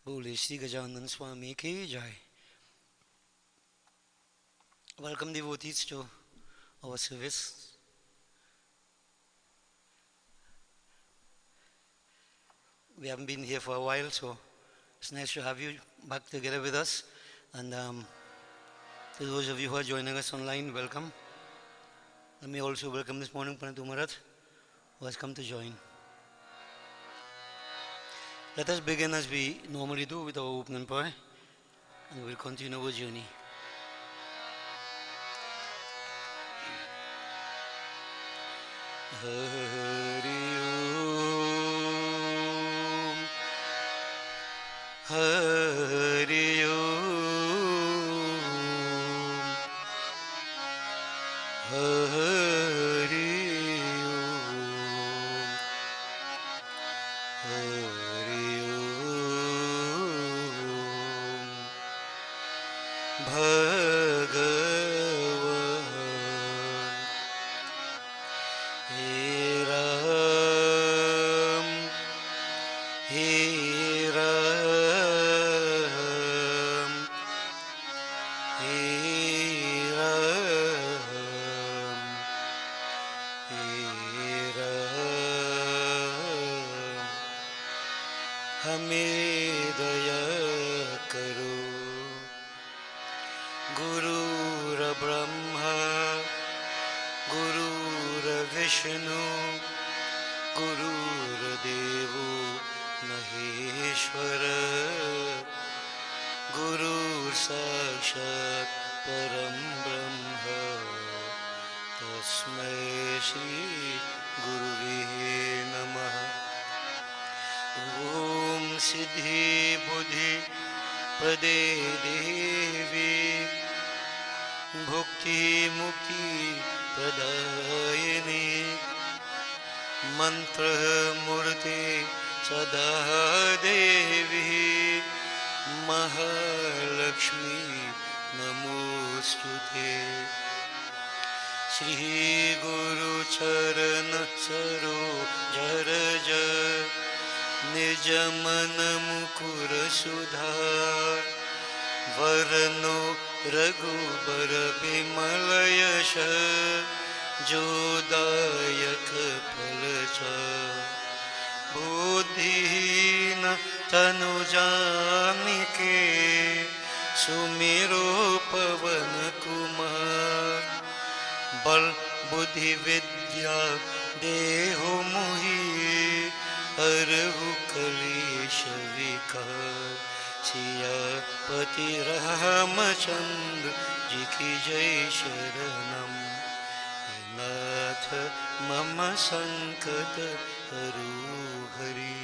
बोले श्री गजानन स्वामी की jai. Welcome devotees to our service. We haven't been here for a while, so it's nice to have you back together with us. And to those of you who are joining us online, welcome. Let me also welcome this morning Pranatu Marat, who has come to join. Let us begin as we normally do with our opening prayer, and we'll continue our journey. Hari Om, Hari Om, Hari Om, Hari Om, Bhagavan He Ram, He Ram, He Ram, He Ram, हमें दया करो गुरुर ब्रह्मा गुरुर विष्णु गुरुर्देवो महेश्वर गुरुर् साक्षात् परं ब्रह्म तस्मै श्री गुरुवे नमः ॐ सिद्धि बुद्धि प्रदे देवी भुक्ति मुक्ति प्रदायिनी मंत्र मूर्ति सदा देवी महालक्ष्मी नमोस्तुते श्री गुरु चरण सरोज रज निज मन मुकुर सुधार वरनो रघुबर बिमल यश जोदायक फलचार बुद्धिहीन तनु जानिके सुमिरो पवन कुमार बल बुद्धि विद्या देहु मोहि हरहु कलेश विकार सियापति रामचंद्र जी की जय शरणम नाथ मम संकट हरो हरि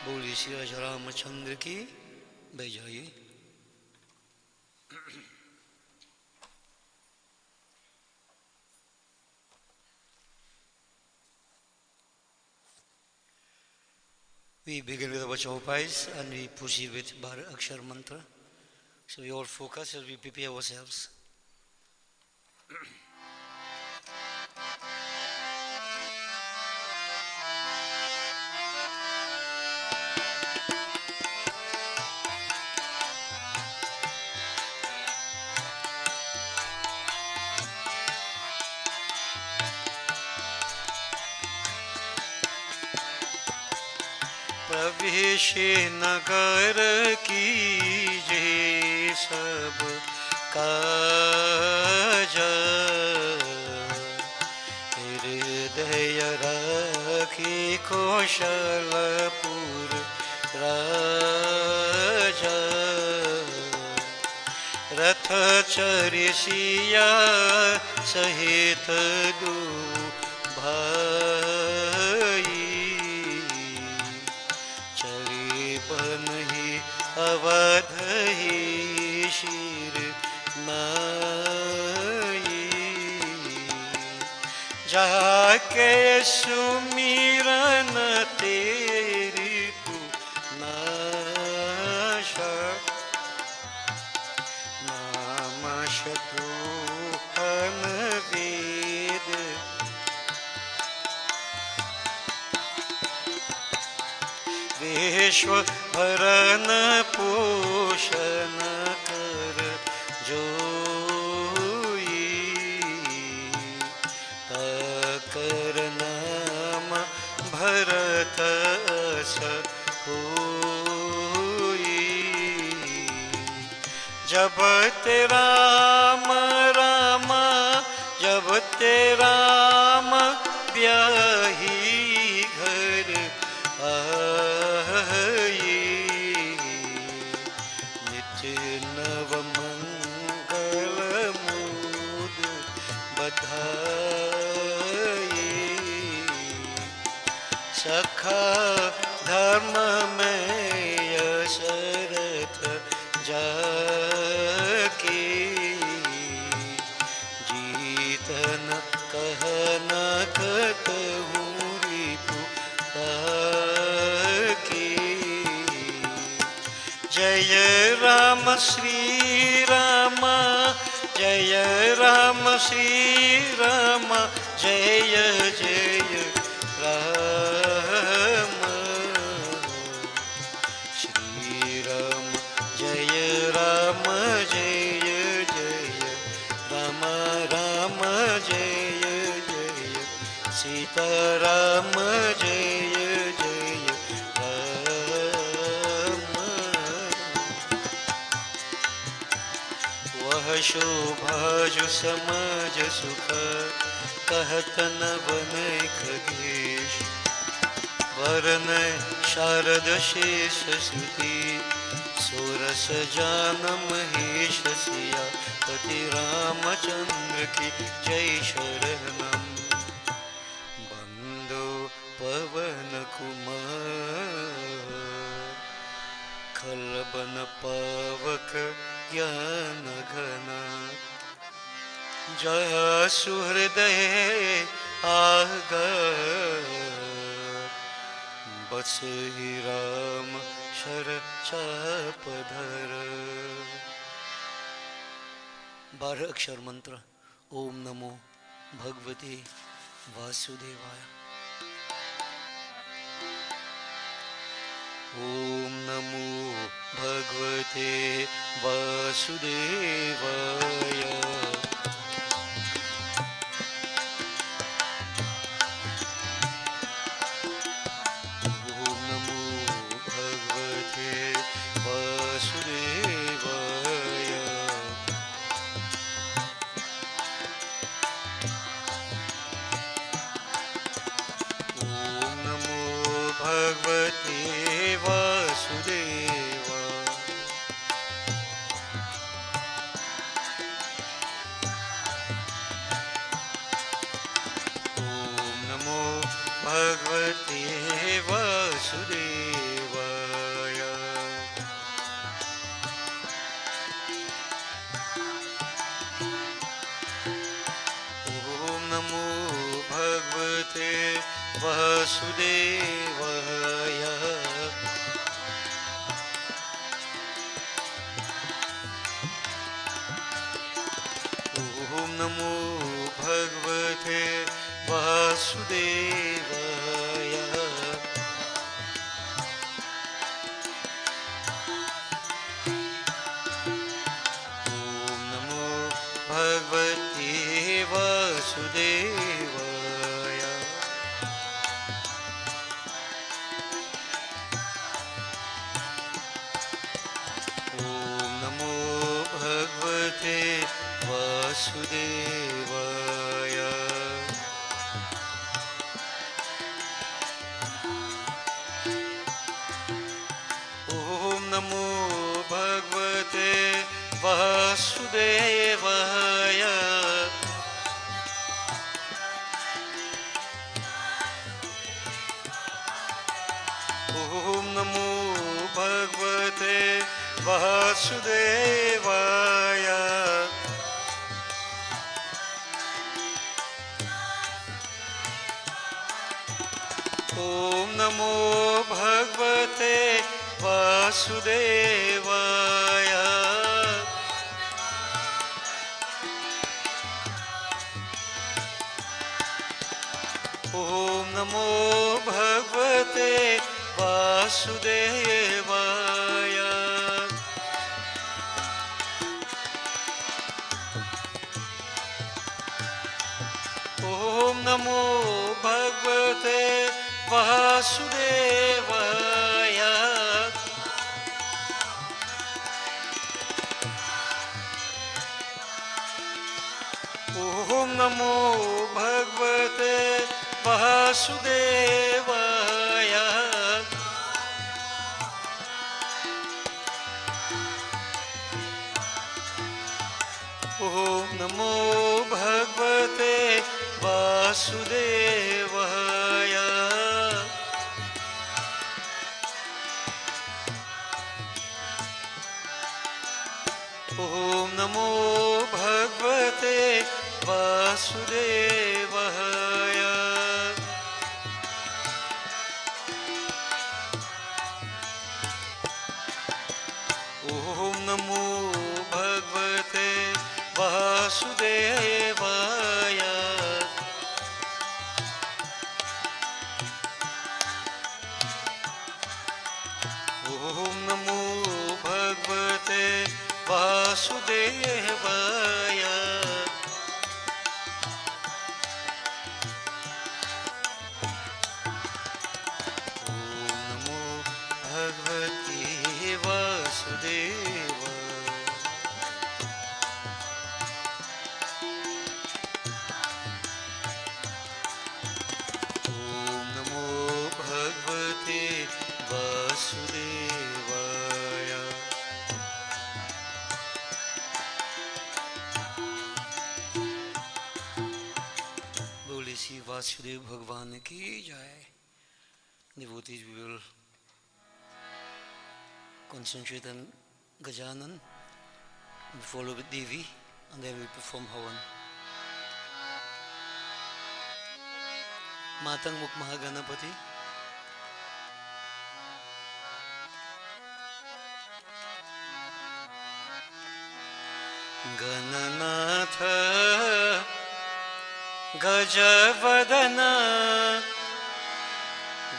बोलिए श्री रामचंद्र की जय। We begin with our Chaupais and we proceed with Bar Akshar Mantra. So we all focus as we prepare ourselves. प्रवेश नगर कीजे सब काज हृदय राखी कौशलपुर राजा रथ चरि सिया सहित दू भाई अवध ही शीर नाई जाके सुमिरन तेरी नाशा नाम शत्रुघ्न वेद विश्व भरण पोषण कर जोई, तकर नाम भरत अस होई। जब ते राम राम जब ते राम ब्याही घर आई, नित्य नव मंगल मूद बधाई। सखा धर्म में यशरथ जाके, जीतन कहन कतहु रिपु ताके। जय राम श्री राम जय राम श्री राम, जय जय राम श्री राम, जय राम जय जय राम राम, जय जय सीता राम, जय जय राम। वह शोभा जो समझ सुख, कहत न बने खगेश। वरन शारद शेष श्रुति, सोरस जान महेश सिया पति रामचंद्र की जय शरणम। बंदो पवन कुमार, खलबन पावक ज्ञान घन। जय सुहृदय आगर, बस ही राम शर चाप धर। 12 अक्षर मंत्र। ओम नमो भगवते वासुदेवाय। ओम नमो भगवते वासुदेवाय। वासुदेवाय। ओम नमो भगवते वासुदेवाय। ओम नमो भगवते वासुदेवाय। वासुदेवाय। ओम नमो भगवते वासुदेवाय। ओम नमो भगवते वासुदेवाय। ओम नमो भगवते वासुदेवाय। ओम नमो भगवते वासुदेवाय। ॐ नमो भगवते वासुदेवाय। ॐ नमो भगवते वासुदेवाय। ॐ नमो भगवते वासुदेवाय। ॐ नमो भगवते वासुदेवाय। ॐ नमो भगवते वासुदेवाय। ॐ नमो भगवते वासुदेवाय। वासुदेव भगवान की जय। Devotees, we will concentrate on Gajanan, we follow with Devi, and then we perform Havan. Matang Muk Mahaganapati. Gananatha Gajavadana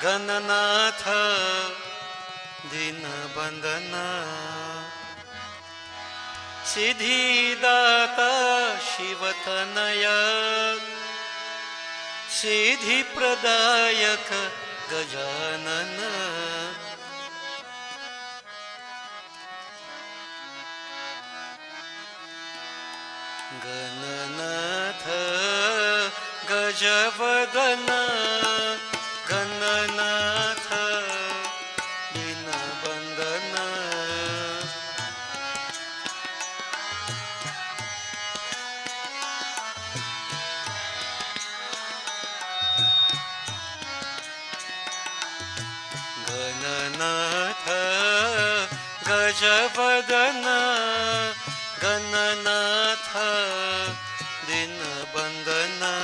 Gananatha Dinabandana Siddhidata Shivatanaya Siddhi Pradayaka Gajanana Gananatha Gajavadana Gananatha Dinabandana Gananatha Gajavadana Gananatha Dinabandana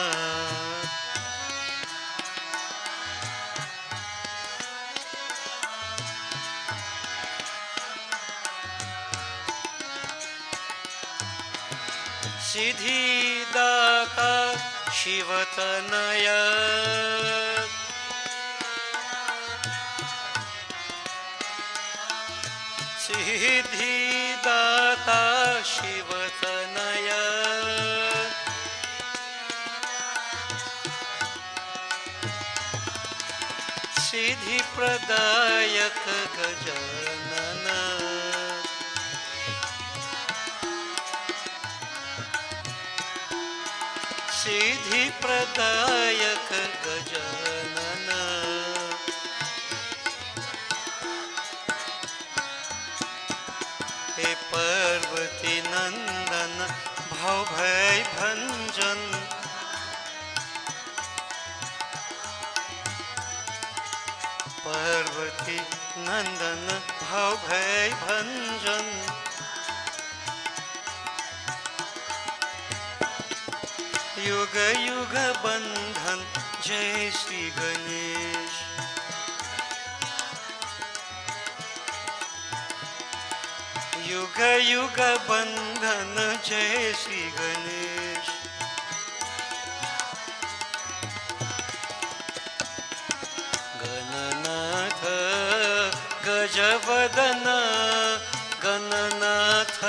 Siddhidata Shivatanaya Siddhidata Shivatanaya Siddhi Pradayaka Gajanana Siddhi Pradayaka Gajanana He Parvati Nandana Bhav Bhai Bhanjan Parvati Nandana Bhav Bhai Bhanjan Yuga Yuga Bandhan Jai Shri Ganesh Yuga Yuga Bandhan Jai Shri Ganesh Gananatha गजवदन Gananath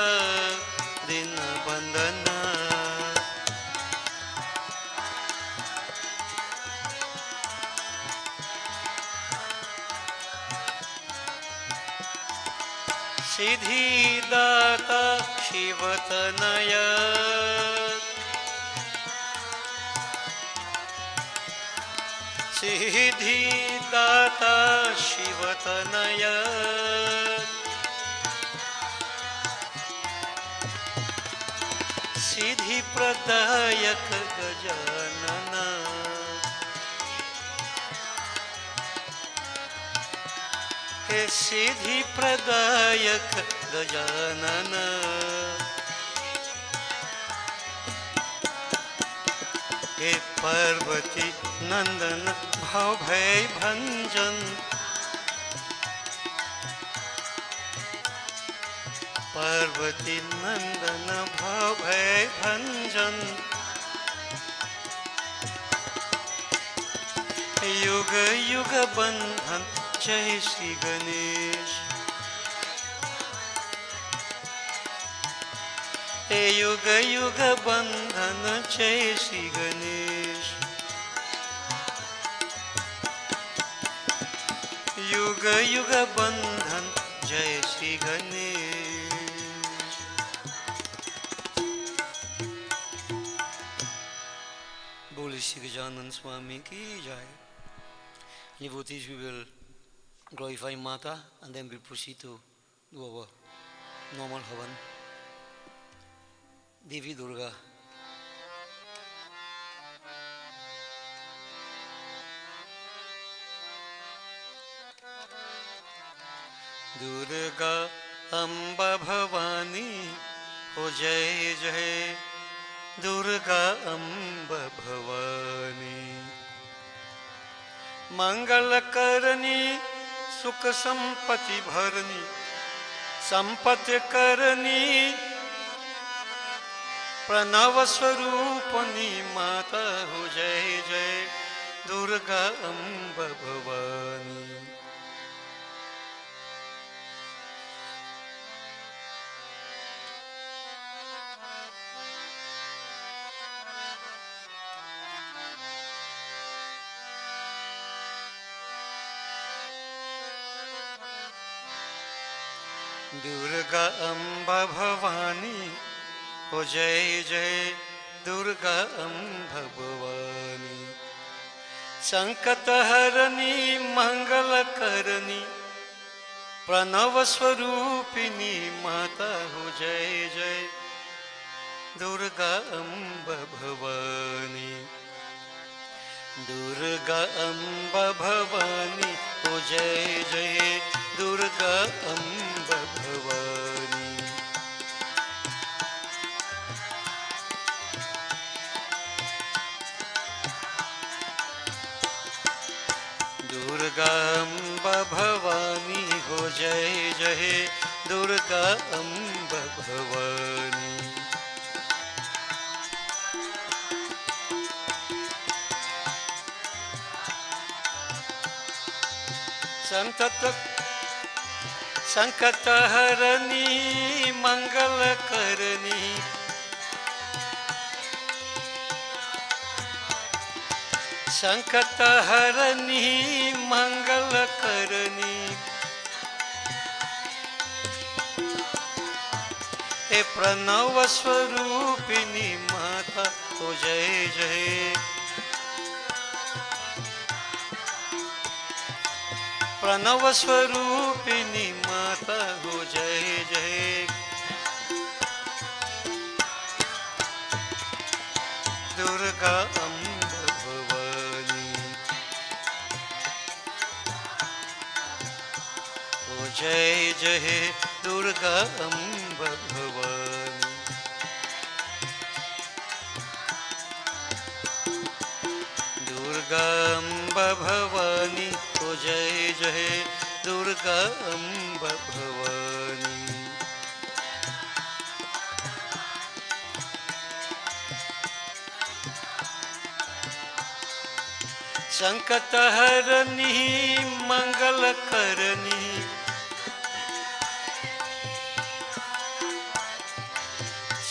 दीनबंधन सिद्धिदाता शिवतनय सिद्धिदाता शिवतनय सिद्धिप्रदायक Gajanan हे सिद्धिप्रदायक गजानन हे पार्वती नंदन भाव भय भंजन पार्वती नंदन भाव भय भंजन युग युग बंधन जय श्री गणेश हे युग युग बंधन जय श्री गणेश युग युग बंधन जय श्री गणेश बोले श्री गजानन स्वामी की जय devotees we will glorify Mata and then we'll proceed to do our normal Havan. Devi Durga. Durga Amba Bhavani Ho Jai Jai Durga Amba Bhavani मंगल करनी सुख संपत्ति भरनी संपत्ति करनी प्रणव स्वरूपनी माता हो जय जय दुर्गा अम्ब भवानी दुर्गा अम्बा भवानी हो जय जय दुर्गा अम्बा भवानी संकट हरनी मंगल करनी प्रणव स्वरूपिणी माता हो जय जय दुर्गा अम्बा भवानी दुर्गा अम्बा भवानी हो जय जय दुर्गा अम्बा भवानी दुर्गा अम्बा भवानी हो जय जय दुर्गा अम्बा भवानी संकट हरनी मंगल करनी संकट हरनी मंगल करनी हे प्रणव स्वरूपिणी माता हो जय जय प्रणव स्वरूपिणी माता हो जय जय दुर्गा अम्ब भवानी हो जय जय दुर्गा अम्ब भवानी दुर्गा अम्ब भवानी हो जय जय दुर्गा अम्ब भवानी संकट हरनी मंगल करनी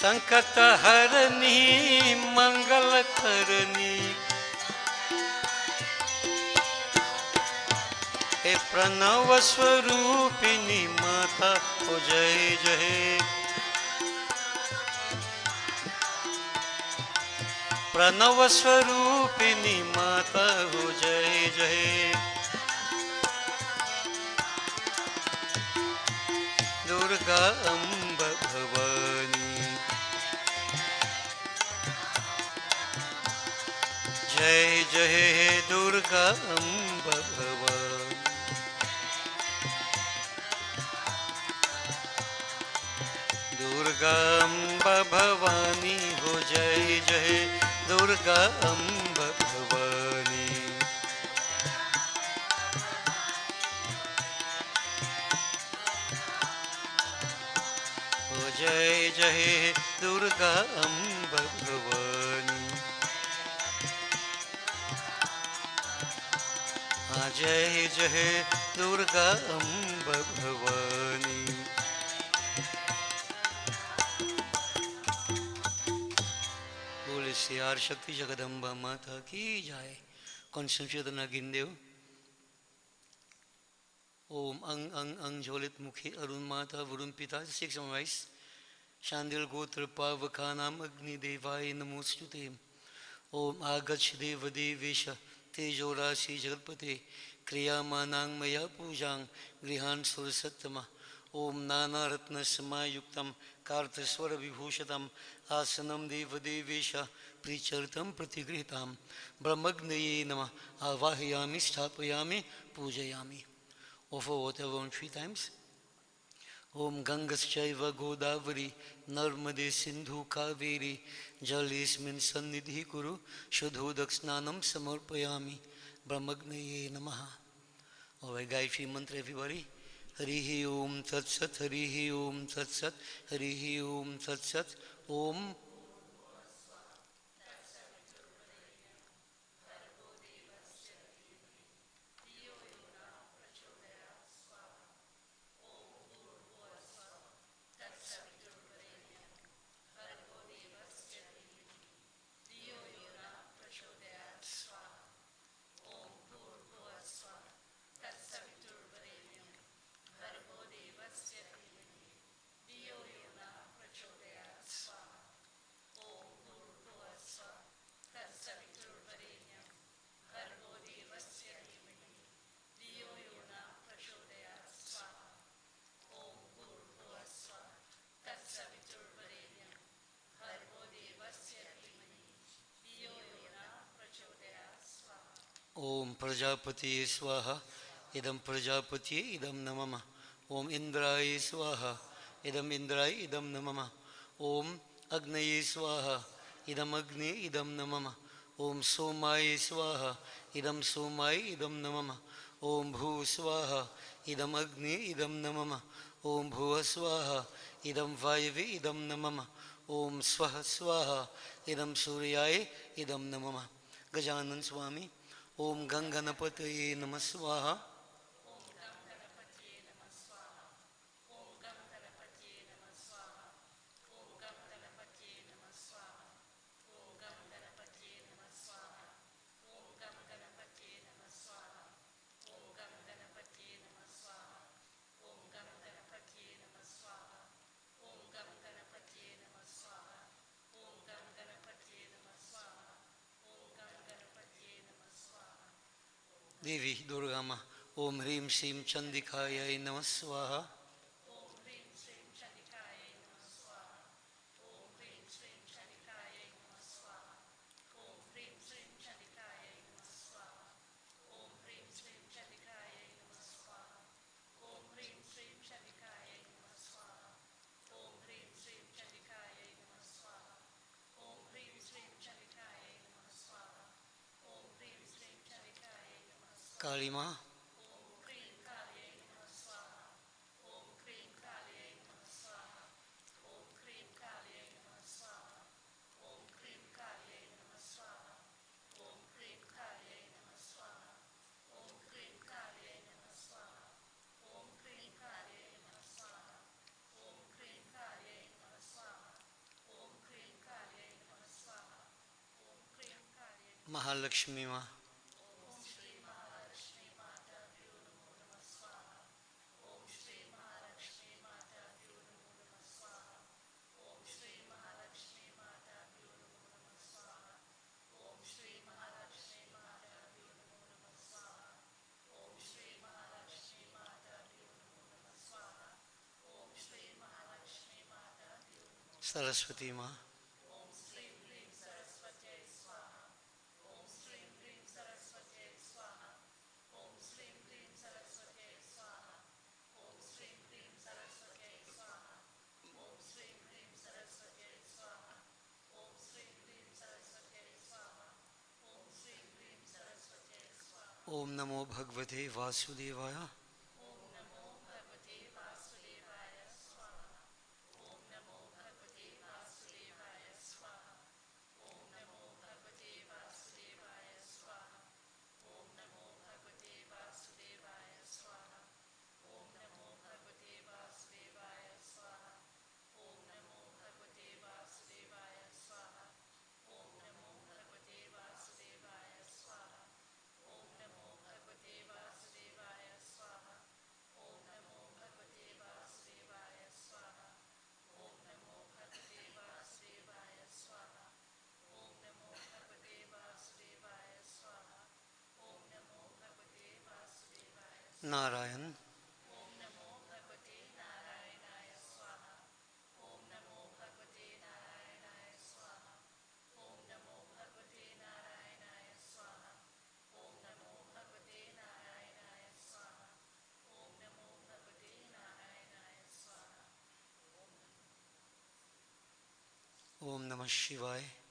संकट हरनी मंगल करनी हे प्रणव स्वरूपिणी माता हो जय जय प्रणव स्वरूपिणी माता हो जय जय दुर्गा अम्ब भवानी जय जय दुर्गा अम्ब भवानी दुर्गा अम्ब भवानी हो जय जय दुर्गा अम्ब भवानी हो जय जय दुर्गा अम्ब भवानी जय जय दुर्गा अम्ब भवानी बोले सियार शक्ति जगदम्बा माता की जाए कौन संशोधन गिंदेव ओम अंग अंग अंग ज्वलित मुखी अरुण माता वरुण पिता 6 rice शांडिल गोत्र पावकानाम अग्नि देवाय नमोस्तुते ओम आगच्छ देव देवेश तेजो राशि जगत्पते क्रियामानां मया पूजां गृहान् सुरसत्तम ओम नानारत्न समायुक्तं कार्तस्वर विभूषितं आसनं देवदेवेश प्रीचर्तं प्रतिगृहीतां ब्रह्मग्नये नमः आवाहयामि स्थापयामि पूजयामि offer water on 3 times ओम गंगश्चैव गोदावरी नर्मदे सिंधु कावेरी जलेस्मिन् सन्निधि कुरु शुद्धोदक स्नानं समर्पयामि ब्रह्मग्नये नमः और गायत्री मंत्र एवरीबॉडी हरि ओम तत्सत हरि ओम तत्सत हरि ओम तत्सत ओम ओम प्रजापति स्वाहा इदम प्रजापति इदम नमः ओम इंद्राय स्वाहा इदम इंद्राय इदम नमः ओम अग्नये स्वाहा इदम अग्नि इदम नमः ओम सोमाय स्वाहा इदम सोमाय इदम नमः ओम भू स्वाहा इदम अग्नि इदम नमः ओम भुव स्वाहा इदम वायवे इदम नमः ओम स्वः स्वाहा इदम सूर्याय इदम नमः गजानन स्वामी ओम गंगणपतये नमः स्वाहा देवी दुर्गा माँ ओम ह्रीं श्रीं चंडिकायै नमः स्वाहा काली माँ Mahalakshmi Ma. Saraswati Ma. Om Namo Bhagavate Vasudevaya. Narayan. Om Namah Shivaya.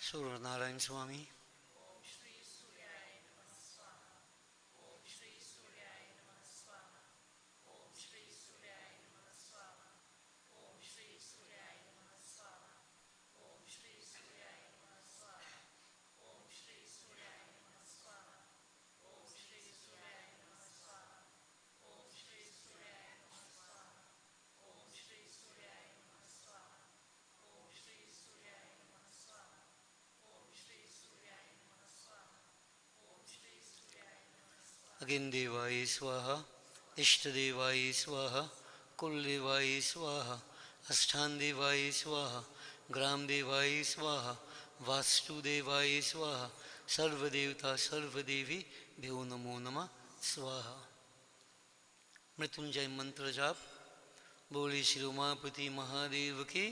Surya Narayan Swami. Again Devaya Swaha, Ishtadevaya Swaha, Kuldevaya Swaha, Asthan Devaya Swaha, Gram Devaya Swaha, Vastu Devaya Swaha, Sarvadevta Sarvadevi Bhyo Namo Namah Swaha. Mrityunjay मंत्र जाप बोले श्री उमापति महादेव की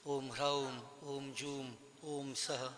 ओम ह्राउम ओम zoom ओम सह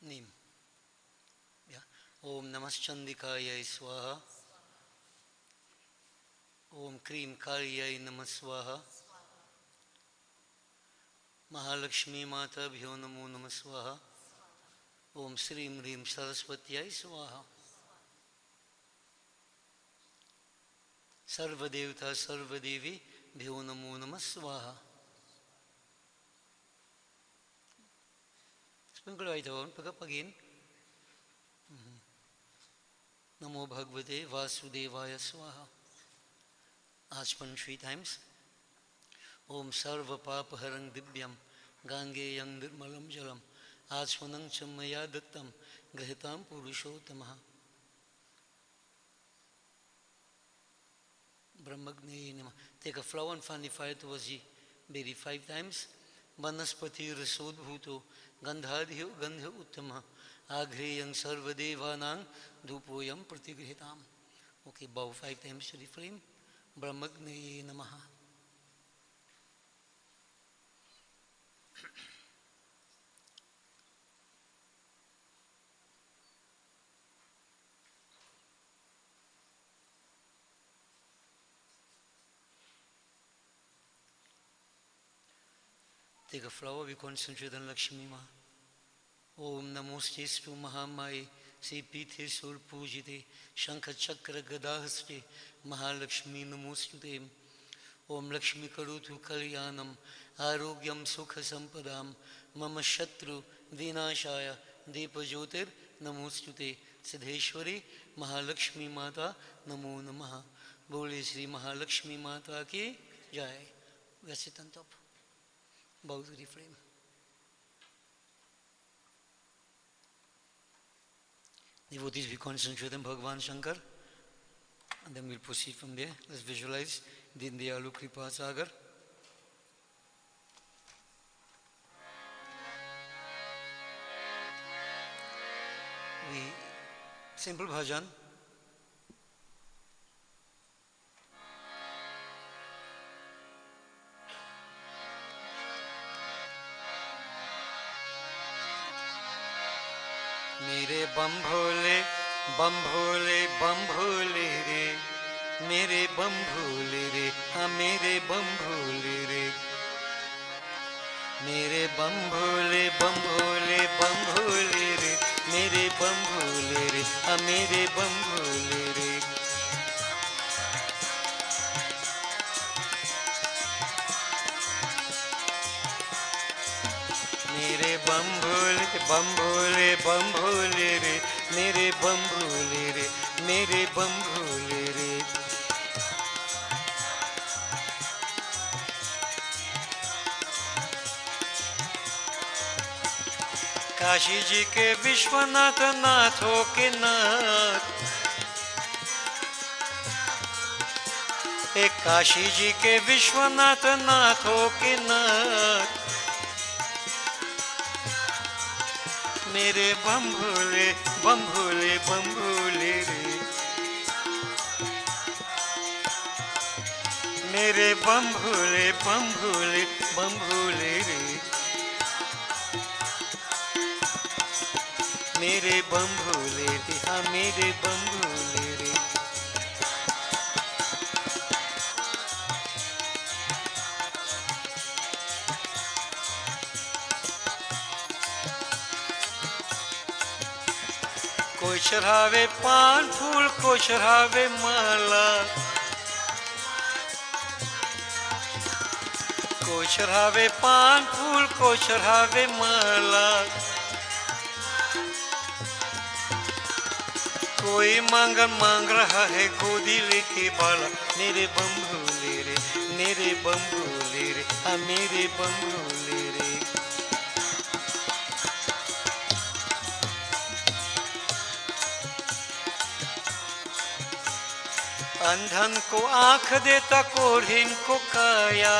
Neem. Yeah. Om Namaschandikaya Swaha. Om Krim Kalyai Namah Swaha. Mahalakshmi Mata Bhyo Namo Namah Swaha. Om Srim Rim Saraswatyai Swaha. Sarva Devta Sarva Devi Bhyo Namo Namah Swaha. Sprinkle right on, pick up again. Namo Bhagavate Vasudevaya Swaha. Aspun 3 times. Om Sarva Papa Harang Dibyam Gangeyang Nirmalam Jalam Aswanang Chamaya Dattam Grahitam Purushottamaha. Brahmagne Nama. Take a flower and fan the fire towards the berry 5 times. Vanaspati Rasod Bhuto Gandhadhyo Gandha Uttama Agreyang Sarva Devanang Dhupoyam Pratigrihitam. Okay, bow 5 times to the flame. Brahmagne Namaha. Take a flower, we concentrate on Lakshmi Ma. Om Namostestu Mahamai Sepithe Sur Pujite Shankha Chakra Gadahaste Mahalakshmi Namostute. Om Lakshmi Karutu Kalyanam Arogyam Sukha Sampadam Mama Shatru Vinashaya Depa Jyotir Namostute. Siddheshwari Mahalakshmi Mata Namo Namaha. Bole Sri Mahalakshmi Mata ki Jai. We sit on top. Bow to the flame. Devotees, we concentrate on Bhagavan Shankar and then we'll proceed from there. Let's visualize Dindayalu Kripa Sagar. We simple bhajan. मेरे बम भोले रे, मेरे बम भोले रे, हाँ मेरे बम भोले रे, मेरे बम भोले रे, मेरे बम भोले रे, हाँ मेरे बम भोले रे। मेरे बम भोले रे, मेरे बम भोले रे, मेरे बम भोले रे। काशी जी के विश्वनाथ नाथों के नाथ, एक काशी जी के विश्वनाथ नाथों के नाथ, मेरे बम भोले रे, मेरे बम भोले रे, मेरे बम भोले रे, हाँ मेरे बम भोले रे। कोई चढ़ावे पान फूल, कोई चढ़ावे माला, कोई चढ़ावे पान फूल, कोई चढ़ावे माला, कोई मांग रहा है गोदी लेके बाला। मेरे बम भोले रे, मेरे बम भोले रे, हाँ मेरे बम भोले रे। अंधन को आँख देता, कोढ़ीन को काया,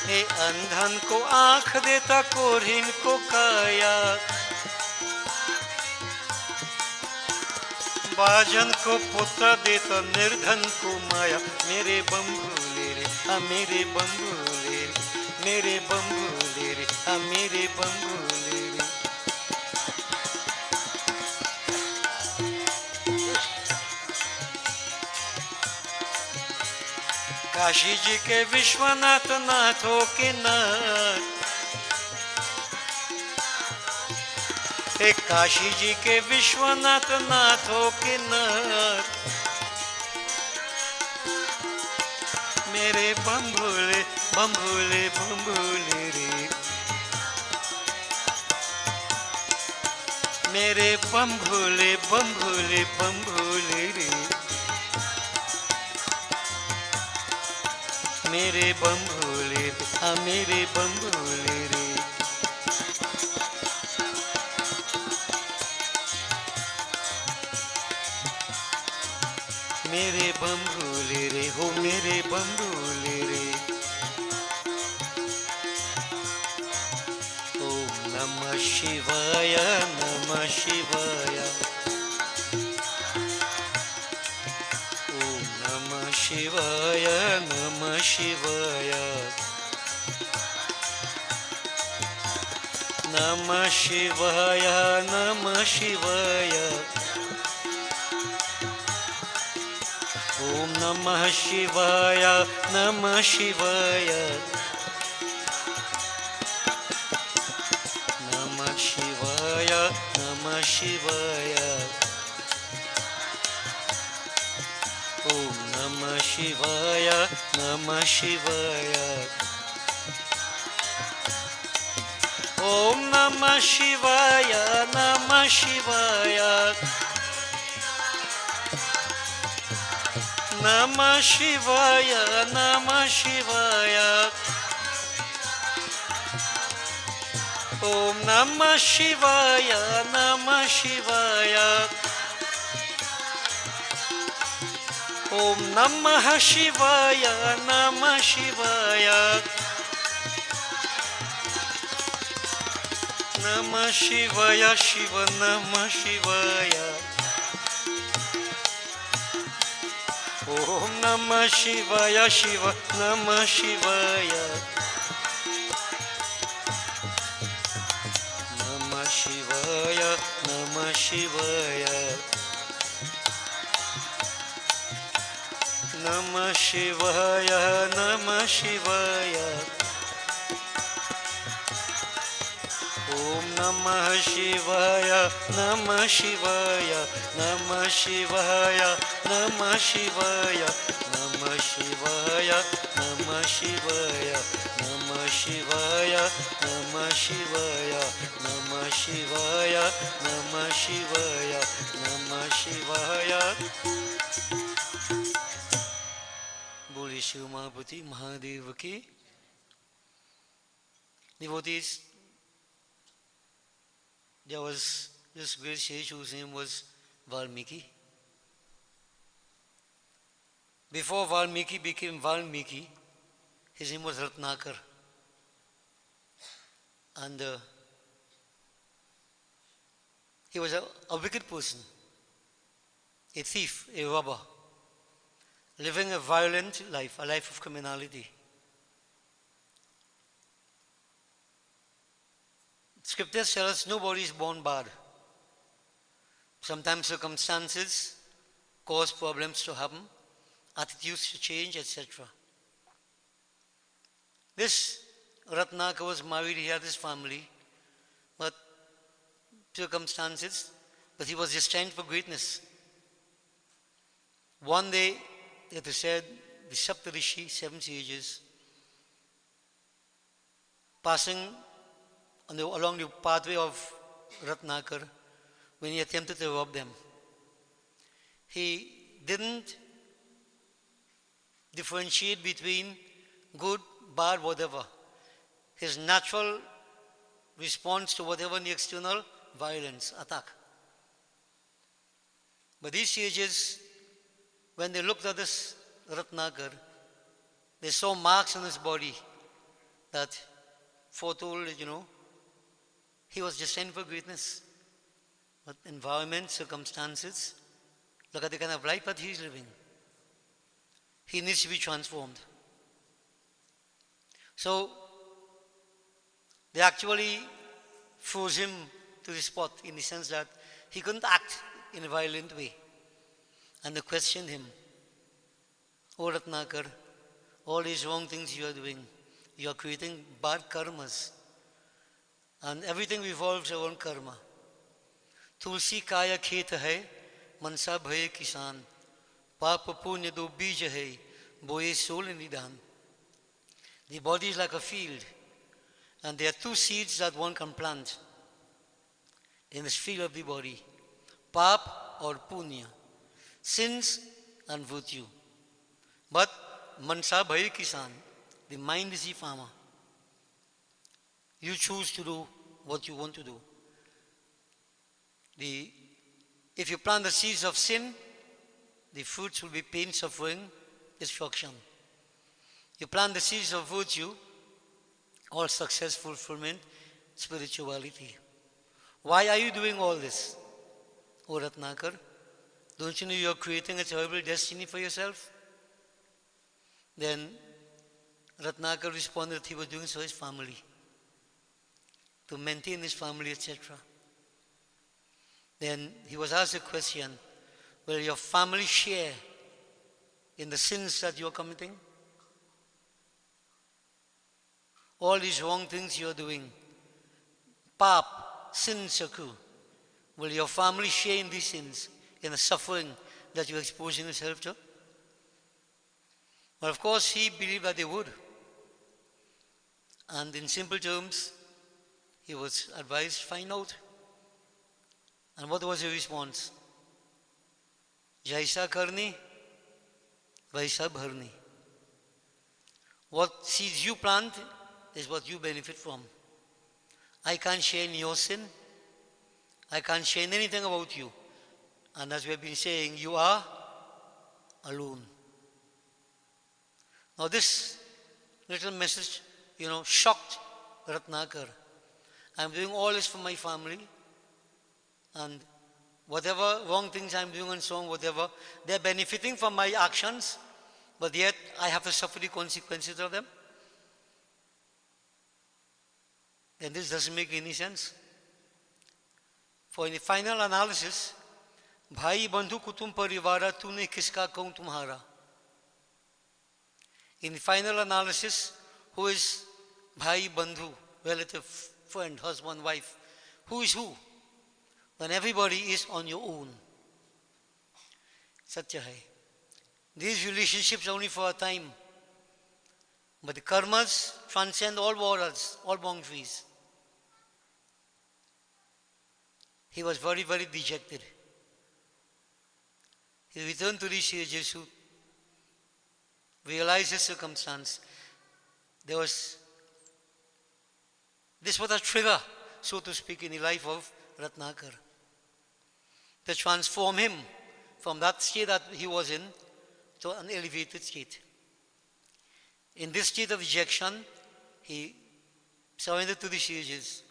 हे अंधन को आँख देता, कोढ़ीन को काया, बाजन को पुत्र देता, निर्धन को माया। मेरे बम भोले रे, हाँ मेरे बम भोले रे, मेरे बम भोले रे, मेरे बम भोले रे। काशी जी के विश्वनाथ नाथों के नाथ, एक काशी जी के विश्वनाथ नाथों के नाथ, मेरे बम भोले बम भोले बम भोले रे। मेरे बम भोले बम भोले बम भोले रे। मेरे बम भोले हाँ मेरे बम भोले रे। मेरे बम भोले रे हो मेरे बम भोले रे। ओम नमः शिवाय नमः शिवाय। ओम नमः शिवाय नमः शिवाय। नमः शिवाय नमः शिवाय। ओम नमः शिवाय नमः शिवाय। नमः शिवाय नमः शिवाय। ओम नमः शिवाय नमः शिवाय। ओम नमः शिवाय नमः शिवाय। नमः शिवाय नमः शिवाय। ओम नमः शिवाय नमः शिवाय। ओम नमः शिवाय नमः शिवाय। नमः शिवाय शिव नमः शिवाय। ओम नमः शिवाय शिव नमः शिवाय। नमः शिवाय नमः शिवाय। नमः शिवाय नमः शिवाय। ओम नमः शिवाय नमः शिवाय। नमः शिवाय नमः शिवाय। नमः शिवाय नमः शिवाय। नमः शिवाय नमः शिवाय। नमः शिवाय नमः शिवाय। नमः शिवाय। बोलिए शिव महापति महादेव की। Devotees, there was this great sage whose name was Valmiki. Before Valmiki became Valmiki, his name was Ratnakar. And he was a wicked person, a thief, a robber, living a violent life, a life of criminality. Scriptures tell us nobody is born bad. Sometimes circumstances cause problems to happen, attitudes to change, etc. This Ratnaka was married, he had his family, but circumstances, but he was destined for greatness. One day, it is said, the Saptarishi, 7 sages, passing along the pathway of Ratnakar, when he attempted to rob them, he didn't differentiate between good, bad, whatever. His natural response to whatever in the external, violence, attack. But these sages, when they looked at this Ratnakar, they saw marks on his body that foretold, he was destined for greatness. But environment, circumstances, look at the kind of life that he's living. He needs to be transformed. So, They actually froze him to the spot in the sense that he couldn't act in a violent way. And they questioned him, "Oh Ratnakar, all these wrong things you are doing, you are creating bad karmas. And everything revolves around karma. Tulsi kaya khet hai, mansa bhaye kisan. Papa punya do bija hai, boye soul nidan." The body is like a field, and there are two seeds that one can plant in this field of the body: pap or punya, sins and virtue. But mansa bhaye kisan, the mind is the farmer. You choose to do what you want to do. If you plant the seeds of sin, the fruits will be pain, suffering, destruction. You plant the seeds of virtue, all success, fulfillment, spirituality. Why are you doing all this, O Ratnakar? Don't you know you are creating a terrible destiny for yourself? Then Ratnakar responded that he was doing so his family, to maintain his family, etc. Then he was asked a question, will your family share in the sins that you are committing? All these wrong things you are doing, pap, sins occur. Will your family share in these sins, in the suffering that you are exposing yourself to? Well, of course, he believed that they would. And in simple terms, he was advised, find out. And what was his response? Jaisa karni, vaisa bharni. What seeds you plant is what you benefit from. I can't share in your sin. I can't share in anything about you. And as we have been saying, you are alone. Now this little message, shocked Ratnakar. I'm doing all this for my family, and whatever wrong things I'm doing and so on, whatever, they're benefiting from my actions, but yet I have to suffer the consequences of them. Then this doesn't make any sense. For in the final analysis, Bhai bandhu kutum parivara tune kiska kaun tumhara. In the final analysis, who is Bhai bandhu, relative, friend, husband, wife? Who is who? When everybody is on your own. Satya hai. These relationships are only for a time. But the karmas transcend all borders, all boundaries. He was very, very dejected. He returned to the sages who realized his circumstance. This was a trigger, so to speak, in the life of Ratnakar, to transform him from that state that he was in to an elevated state. In this state of rejection, he surrendered to the sages.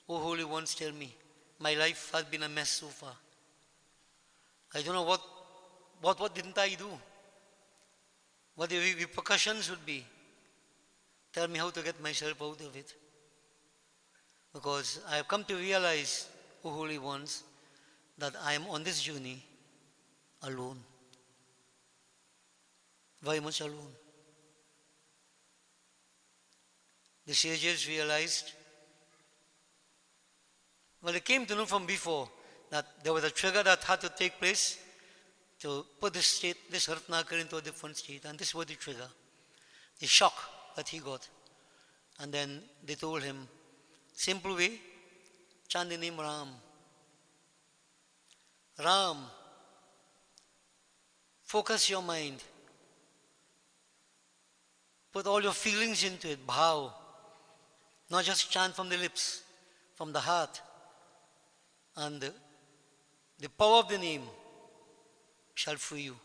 "O Holy Ones, tell me, my life has been a mess so far. I don't know what didn't I do? What the repercussions would be. Tell me how to get myself out of it. Because I have come to realize, O Holy Ones, that I am on this journey alone. Very much alone." The sages realized, well, they came to know from before that there was a trigger that had to take place to put this Ratnakar into a different state, and this was the trigger, the shock that he got. And then they told him, simple way, chant the name Ram. Ram. Focus your mind. Put all your feelings into it, bhav. Not just chant from the lips, from the heart. And the power of the name shall free you.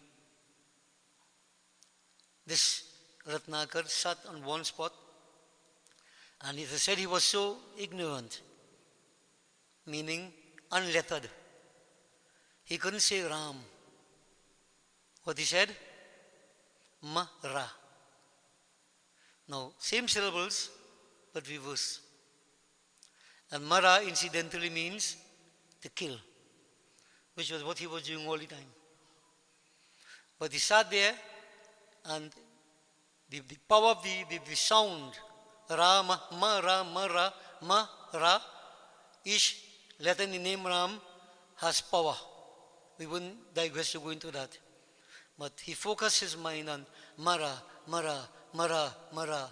This Ratnakar sat on one spot, and it is said he was so ignorant, meaning unlettered. He couldn't say Ram. What he said? Ma-ra. Now, same syllables, but reverse. And Mara incidentally means to kill, which was what he was doing all the time. But he sat there, and the power of the sound, Ra, Ma, Ra, Ma, Ra, Ma, Ra, each letter in the name Ram has power. We wouldn't digress to go into that. But he focused his mind on Mara, Mara, Mara, Mara.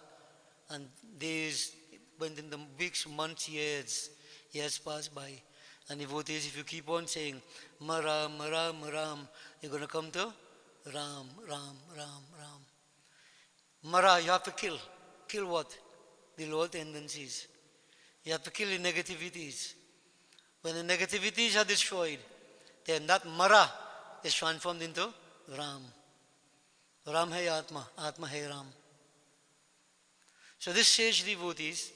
And days went in the weeks, months, years passed by. And devotees, if you keep on saying Mara, Mara, Maram, you're going to come to Ram, Ram, Ram, Ram. Mara, you have to kill. Kill what? The lower tendencies. You have to kill the negativities. When the negativities are destroyed, then that Mara is transformed into Ram. Ram hai Atma, Atma hai Ram. So this sage devotees,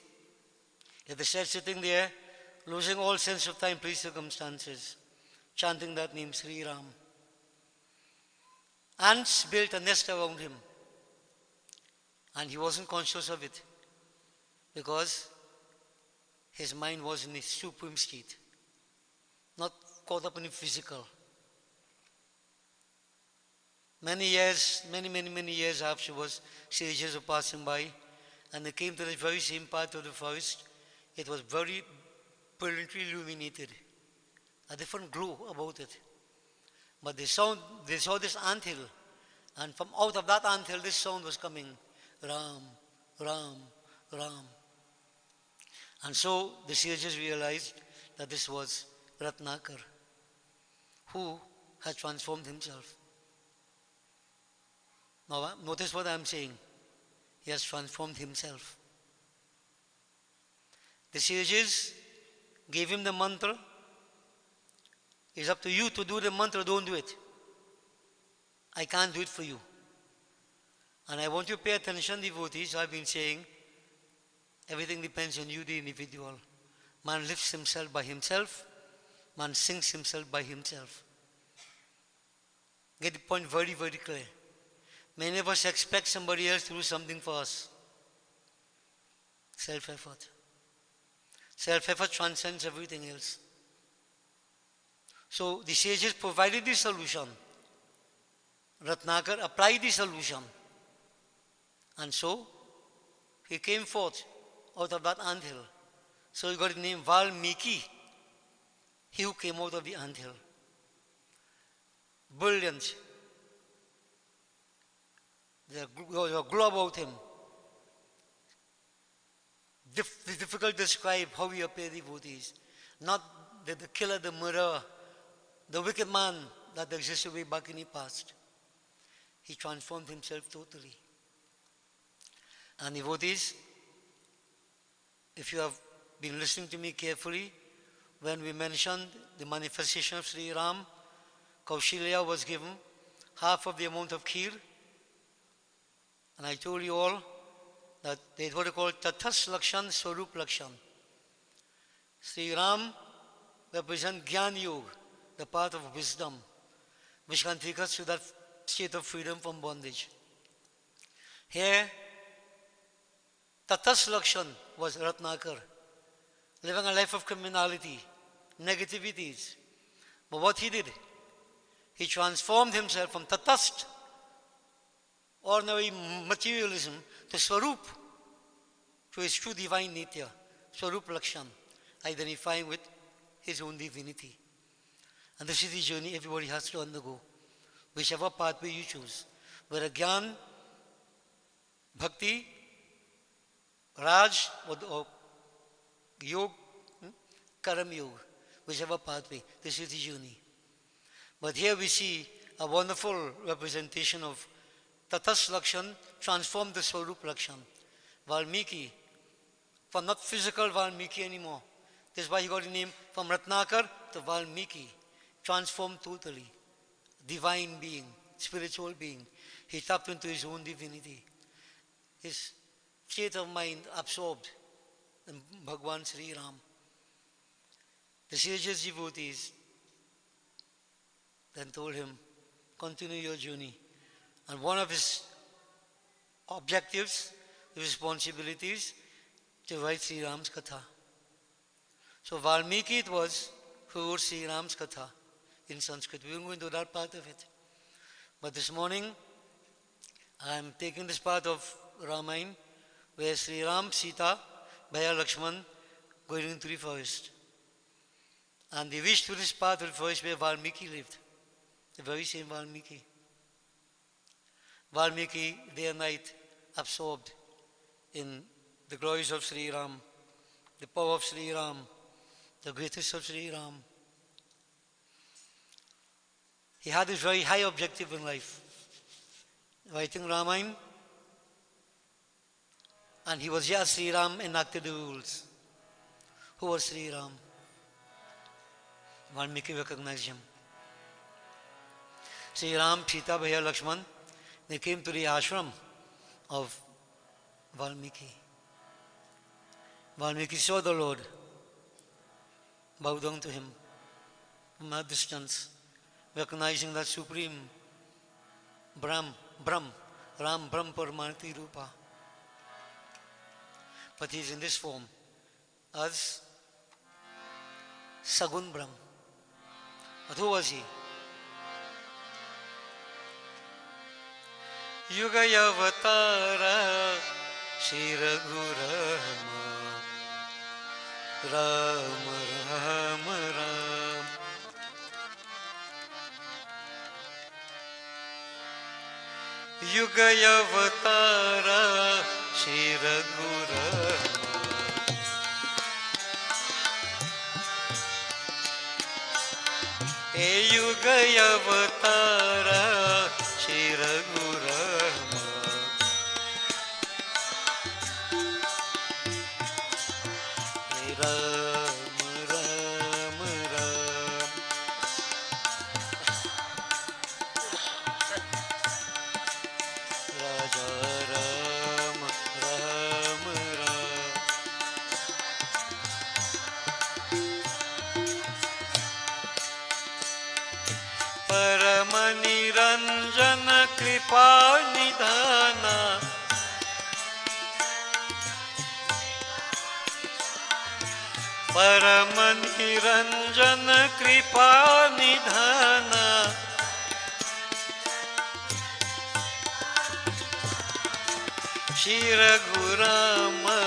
if they said sitting there, losing all sense of time, place, circumstances, chanting that name, Sri Ram. Ants built a nest around him, and he wasn't conscious of it because his mind was in a supreme state, not caught up in the physical. Many years afterwards, sages were passing by, and they came to the very same part of the forest. It was very brilliantly illuminated, a different glow about it. But they saw this anthill, and from out of that anthill, this sound was coming, Ram, Ram, Ram. And so the sages realized that this was Ratnakar, who had transformed himself. Now, notice what I'm saying. He has transformed himself. The sages gave him the mantra. It's up to you to do the mantra, don't do it. I can't do it for you. And I want you to pay attention, devotees. I've been saying, everything depends on you, the individual. Man lifts himself by himself. Man sings himself by himself. Get the point very, very clear. Many of us expect somebody else to do something for us. Self-effort. Self-effort transcends everything else. So the sages provided the solution. Ratnakar applied the solution. And so he came forth out of that anthill. So he got the name Valmiki, he who came out of the anthill. Brilliant. There's a glow about him. It's difficult to describe how he appeared, devotees. Not the killer, the murderer, the wicked man that existed way back in the past. He transformed himself totally. And devotees, if you have been listening to me carefully, when we mentioned the manifestation of Sri Ram, Kaushalya was given half of the amount of kheer. And I told you all that they what they call Tathas Lakshan, Swarup Lakshan. Sri Ram represents Gyan Yoga, the path of wisdom, which can take us to that state of freedom from bondage. Here, Tathas Lakshan was Ratnakar, living a life of criminality, negativities. But what he did, he transformed himself from Tathast, ordinary materialism, to Swarup, to his true divine nature, Swarup Lakshan, identifying with his own divinity. And this is the journey everybody has to undergo, whichever pathway you choose, whether Gyan, Bhakti, Raj, or Yog, Karam Yoga, whichever pathway, this is the journey. But here we see a wonderful representation of Tathas Lakshan transformed the Swarup Lakshan. Valmiki, from not physical Valmiki anymore. This is why he got the name from Ratnakar to Valmiki. Transformed totally. Divine being, spiritual being. He tapped into his own divinity. His state of mind absorbed in Bhagwan Sri Ram. The sages devotees then told him, continue your journey. And one of his objectives, responsibilities, to write Sri Ram's Katha. So Valmiki it was who wrote Sri Ram's Katha in Sanskrit. We won't go into that part of it. But this morning, I am taking this part of Ramayana where Sri Ram, Sita, Bhaya, Lakshman going into the forest. And they reached to this part of the forest where Valmiki lived. The very same Valmiki. Valmiki, day and night, absorbed in the glories of Sri Ram, the power of Sri Ram, the greatness of Sri Ram. He had this very high objective in life, writing Ramayana, and he was just Sri Ram enacted the rules. Who was Sri Ram? Valmiki recognized him. Sri Ram, Sita, Bhaya, Lakshman, they came to the ashram of Valmiki. Valmiki saw the Lord, bowed down to him from a distance, recognizing that supreme Brahm, Ram, Brahm, Paramanati Rupa. But he is in this form as Sagun Brahm. But who was he? Yugaya Avatara Shri Raghurama Ram Ram Ram Yugaya Avatara Shri Raghurama E Yugaya Avatara Shri Raghurama Ram Ram Ram Raja Ram Ram Ram Paramani Ranjana Kripa Nidhana Paramani Ranjana Kripa Nidhana Shri Raghurama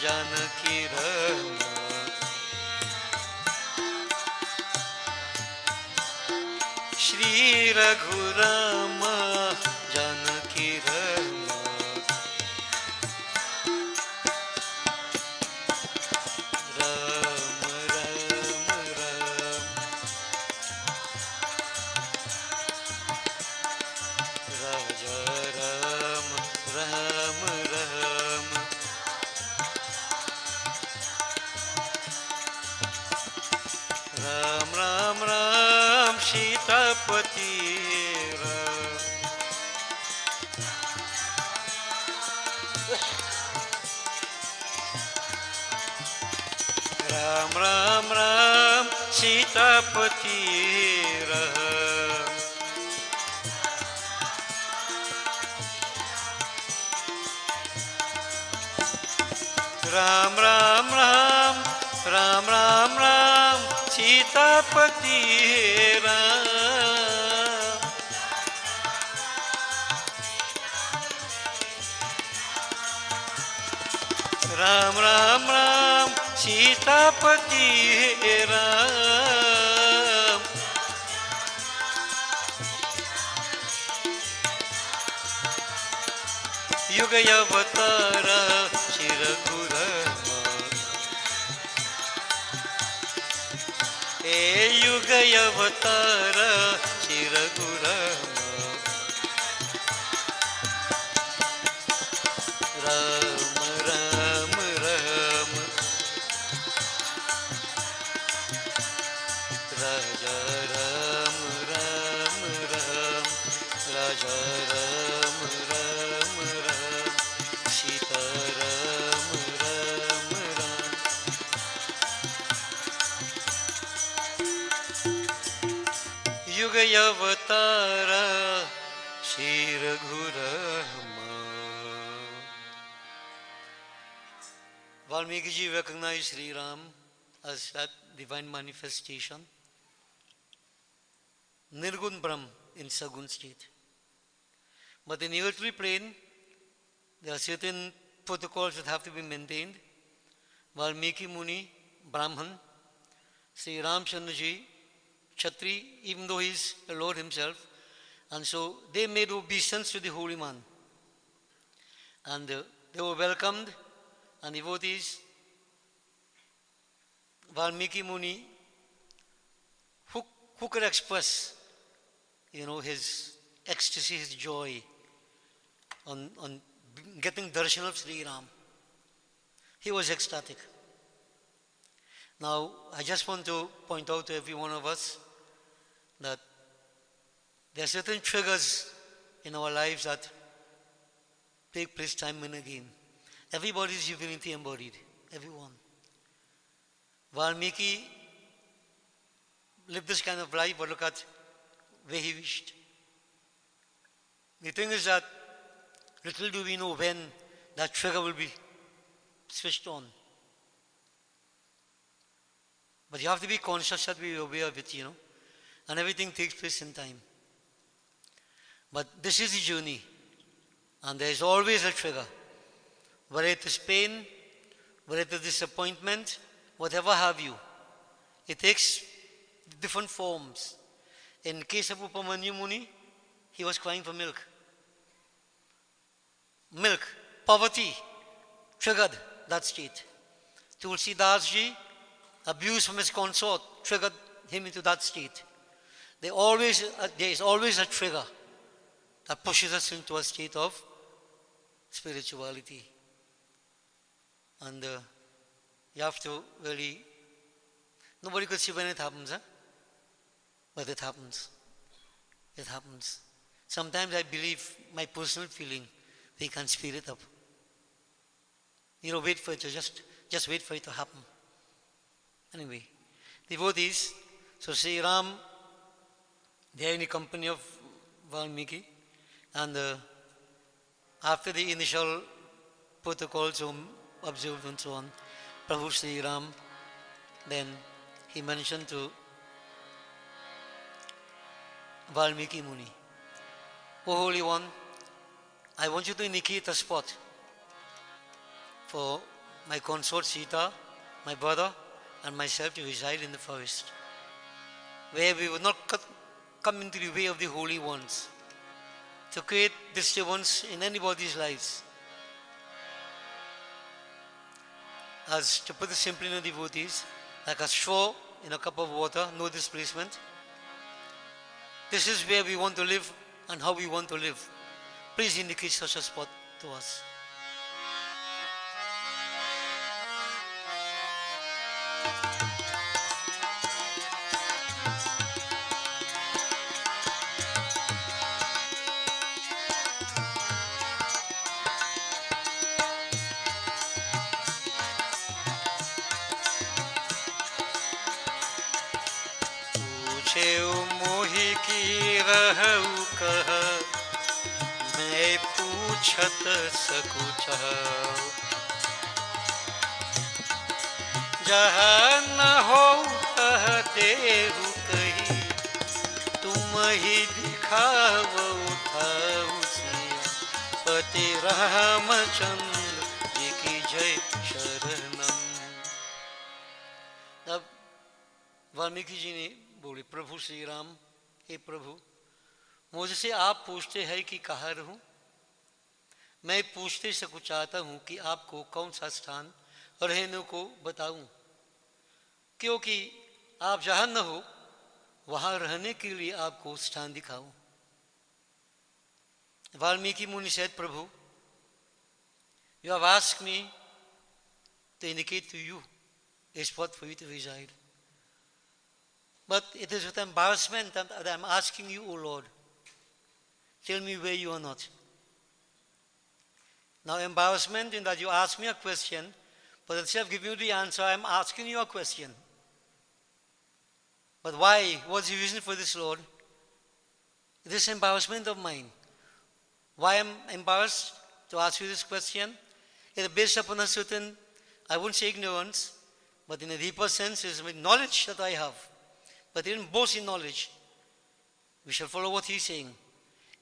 Janaki Rama Shri Raghurama Janaki Rama Ram Ram Ram Raja Ram Ram Ram Ram Ram Ram Sitapati Ram Ram Ram Ram Sitapati Ram Ram Ram Ram Ram Ram Ram Sitapati Ram Ram Ram Ram Sitapati Ram Yugaya Avatara Shri Raghurama E Yugaya Avatara Shri Raghurama Ram Ram Ram Raja Ram Ram Ram Raja Ram Ram Ram Sita Ram Ram Ram Yugaya Avatara Shri Raghurama. Valmiki ji recognized Sri Ram as that divine manifestation. Nirgun Brahm in Sagun state. But in the earthly plane, there are certain protocols that have to be maintained. Valmiki Muni, Brahman, Sri Ramchandraji, Kshatri, even though he is the Lord himself, and so they made obeisance to the holy man. And they were welcomed, and devotees, Valmiki Muni, who could express, his ecstasy, his joy on getting darshan of Sri Ram. He was ecstatic. Now, I just want to point out to every one of us that there are certain triggers in our lives that take place time and again. Everybody is divinity embodied, everyone. Valmiki lived this kind of life, but look at where he wished. The thing is that little do we know when that trigger will be switched on. But you have to be conscious that we are aware of it, and everything takes place in time. But this is the journey, and there is always a trigger. Whether it is pain, whether it is disappointment, whatever have you, it takes different forms. In the case of Upamanyu Muni, he was crying for milk. Milk, poverty, triggered that state. Tulsi Das Ji, abuse from his consort, triggered him into that state. There is always a trigger that pushes us into a state of spirituality. And you have to really, nobody could see when it happens, but it happens. It happens. Sometimes I believe, my personal feeling, we can speed it up. Wait for it to just wait for it to happen. Anyway, devotees, so Sri Ram, they are in the company of Valmiki, and after the initial protocols observed and so on, Prabhu Sri Ram, then he mentioned to Valmiki Muni, O Holy One, I want you to indicate a spot for my consort Sita, my brother, and myself to reside in the forest, where we would not come into the way of the holy ones, to create disturbance in anybody's lives. As to put it simply in the devotees, like a straw in a cup of water, no displacement. This is where we want to live and how we want to live. Please indicate such a spot to us. मोहि की रहु कह मैं पूछत सकु चाहु जहाँ न हो तह देहु कही तुम ही दिखावो थाउ सिया पति रामचंद्र जी की जय शरणम। तब वाल्मीकि जी ने बोले, प्रभु श्री राम, हे प्रभु, मुझसे आप पूछते हैं कि कहाँ रहूं? मैं पूछते सकूं चाहता हूं कि आपको कौन सा स्थान रहने को बताऊं, क्योंकि आप जहां न हो वहां रहने के लिए आपको स्थान दिखाऊं। Valmiki Muni said, Prabhu, you have asked me to indicate to you a spot for you to reside. But it is with embarrassment that I am asking you, O Lord, tell me where you are not. Now, embarrassment in that you ask me a question, but instead of giving you the answer, I am asking you a question. But why? What's the reason for this, Lord? This embarrassment of mine. Why am I embarrassed to ask you this question? It is based upon a certain, I won't say ignorance, But in a deeper sense, it's with knowledge that I have. But he didn't boast in knowledge. We shall follow what he's saying.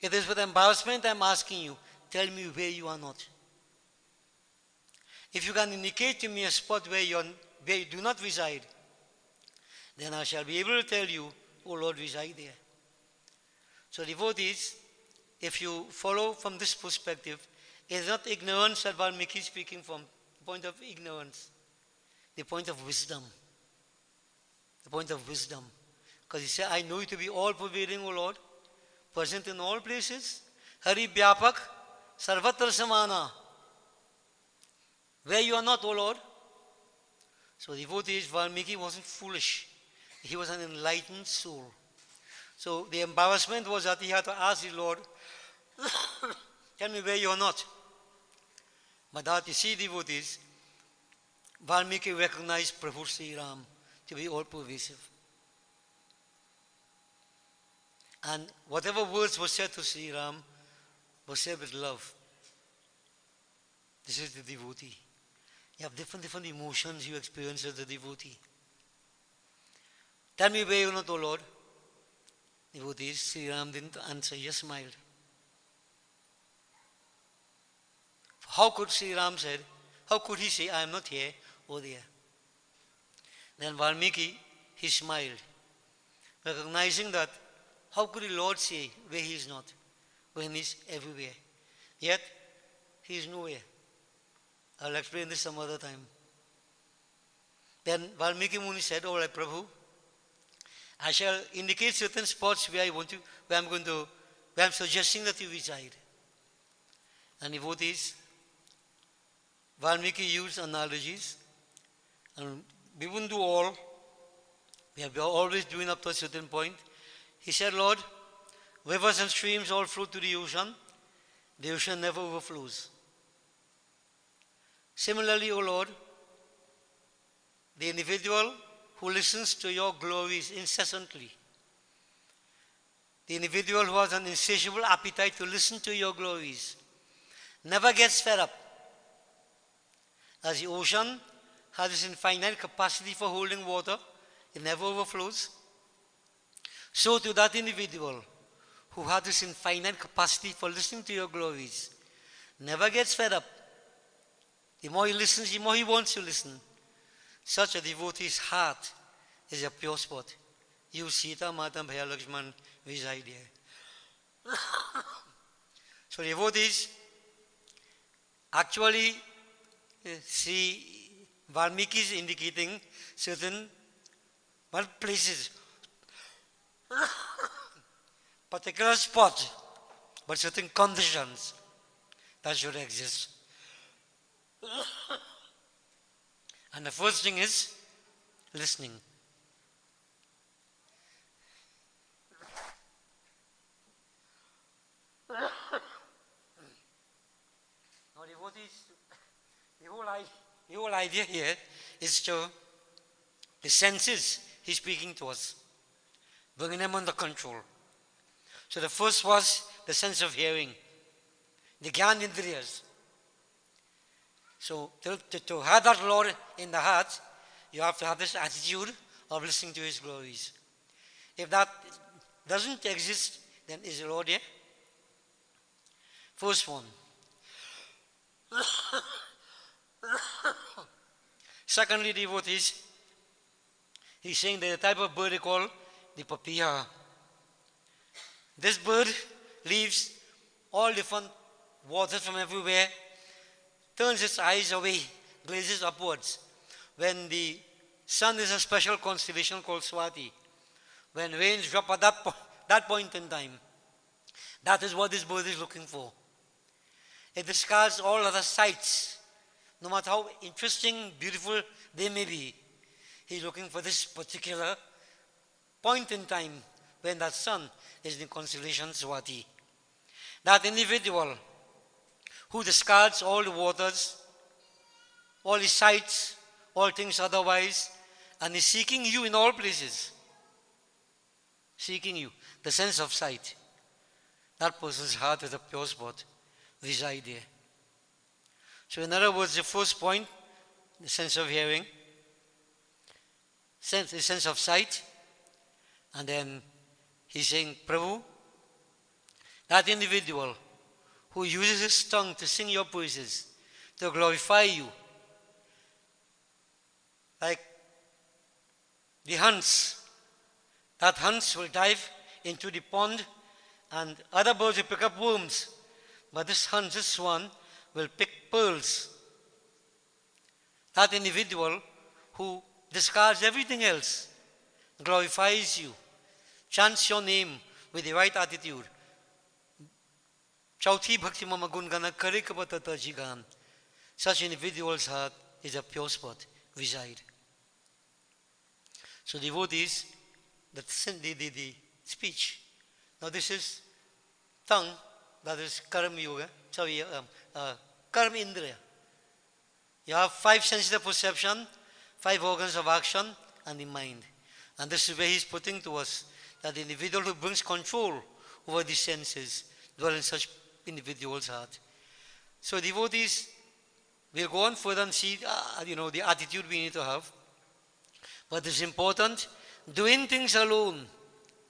It is with embarrassment I'm asking you, tell me where you are not. If you can indicate to me a spot where you do not reside, then I shall be able to tell you, O Lord, reside there. So devotees, if you follow from this perspective, it is not ignorance that Valmiki is speaking from, the point of ignorance, the point of wisdom. The point of wisdom. Because he said, I know you to be all-pervading, O Lord, present in all places, Hari Bhyapak, Sarvatra Samana. Where you are not, O Lord. So devotees, Valmiki wasn't foolish. He was an enlightened soul. So the embarrassment was that he had to ask the Lord, tell me where you are not. But that you see, devotees, Valmiki recognized Prabhu Sri Ram to be all-pervasive. And whatever words were said to Sri Ram were said with love. This is the devotee. You have different emotions you experience as a devotee. Tell me where you are not, O Lord. Devotees, Sri Ram didn't answer, he just smiled. How could Sri Ram said, how could he say, I am not here or there? Then Valmiki, he smiled, recognizing that how could the Lord say where he is not, when he is everywhere? Yet, he is nowhere. I'll explain this some other time. Then Valmiki Muni said, all right, Prabhu, I shall indicate certain spots where I'm suggesting that you reside. And devotees, Valmiki used analogies, and we wouldn't do all. We are always doing up to a certain point. He said, Lord, rivers and streams all flow to the ocean never overflows. Similarly, O Lord, the individual who listens to your glories incessantly, the individual who has an insatiable appetite to listen to your glories, never gets fed up. As the ocean has this infinite capacity for holding water, it never overflows. So to that individual who has this infinite capacity for listening to your glories, never gets fed up. The more he listens, the more he wants to listen. Such a devotee's heart is a pure spot. You, Sita, Mata, Bhaya, Lakshman reside there. So devotees, actually, see, Valmiki is indicating certain places, particular spots, but certain conditions that should exist. And the first thing is listening. Now devotees, the whole idea here is to the senses he's speaking to us, bringing them under control. So the first was the sense of hearing, the Gyanendriyas. So to have that Lord in the heart, you have to have this attitude of listening to his glories. If that doesn't exist, then is the Lord there? First one. Secondly, devotees, he's saying there's a type of bird they call the papiya. This bird leaves all different waters from everywhere, turns its eyes away, glazes upwards. When the sun is a special constellation called Swati, when rains drop at that point in time, that is what this bird is looking for. It discards all other sights, no matter how interesting, beautiful they may be. He's looking for this particular point in time when that sun is in the constellation Swati. That individual who discards all the waters, all the sights, all things otherwise, and is seeking you in all places. Seeking you, the sense of sight. That person's heart is a pure spot, reside there. So in other words, the first point, the sense of hearing. sense of sight. And then he's saying, Prabhu, that individual who uses his tongue to sing your praises, to glorify you, like the hunts, that hunts will dive into the pond and other birds will pick up worms. But this hunt, this swan, will pick pearls. That individual who discards everything else, glorifies you, chants your name with the right attitude. Chauthi bhakti mama gungana kare kabatata jigan. Such individual's heart is a pure spot, reside. So devotees, the speech. Now this is tongue, that is karma yoga, sorry, karma indriya. You have 5 senses of perception, 5 organs of action, and the mind. And this is where he's putting to us that the individual who brings control over the senses dwell in such individual's heart. So devotees, we'll go on further and see, the attitude we need to have. But it's important, doing things alone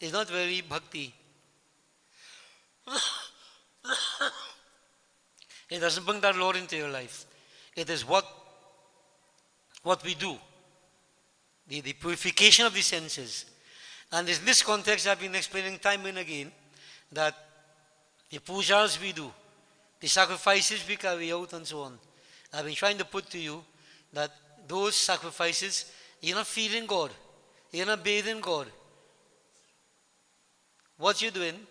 is not very bhakti. It doesn't bring that Lord into your life. It is what we do, the purification of the senses. And in this context, I've been explaining time and again that the pujas we do, the sacrifices we carry out and so on, I've been trying to put to you that those sacrifices, you're not feeding God, you're not bathing God. What you're doing,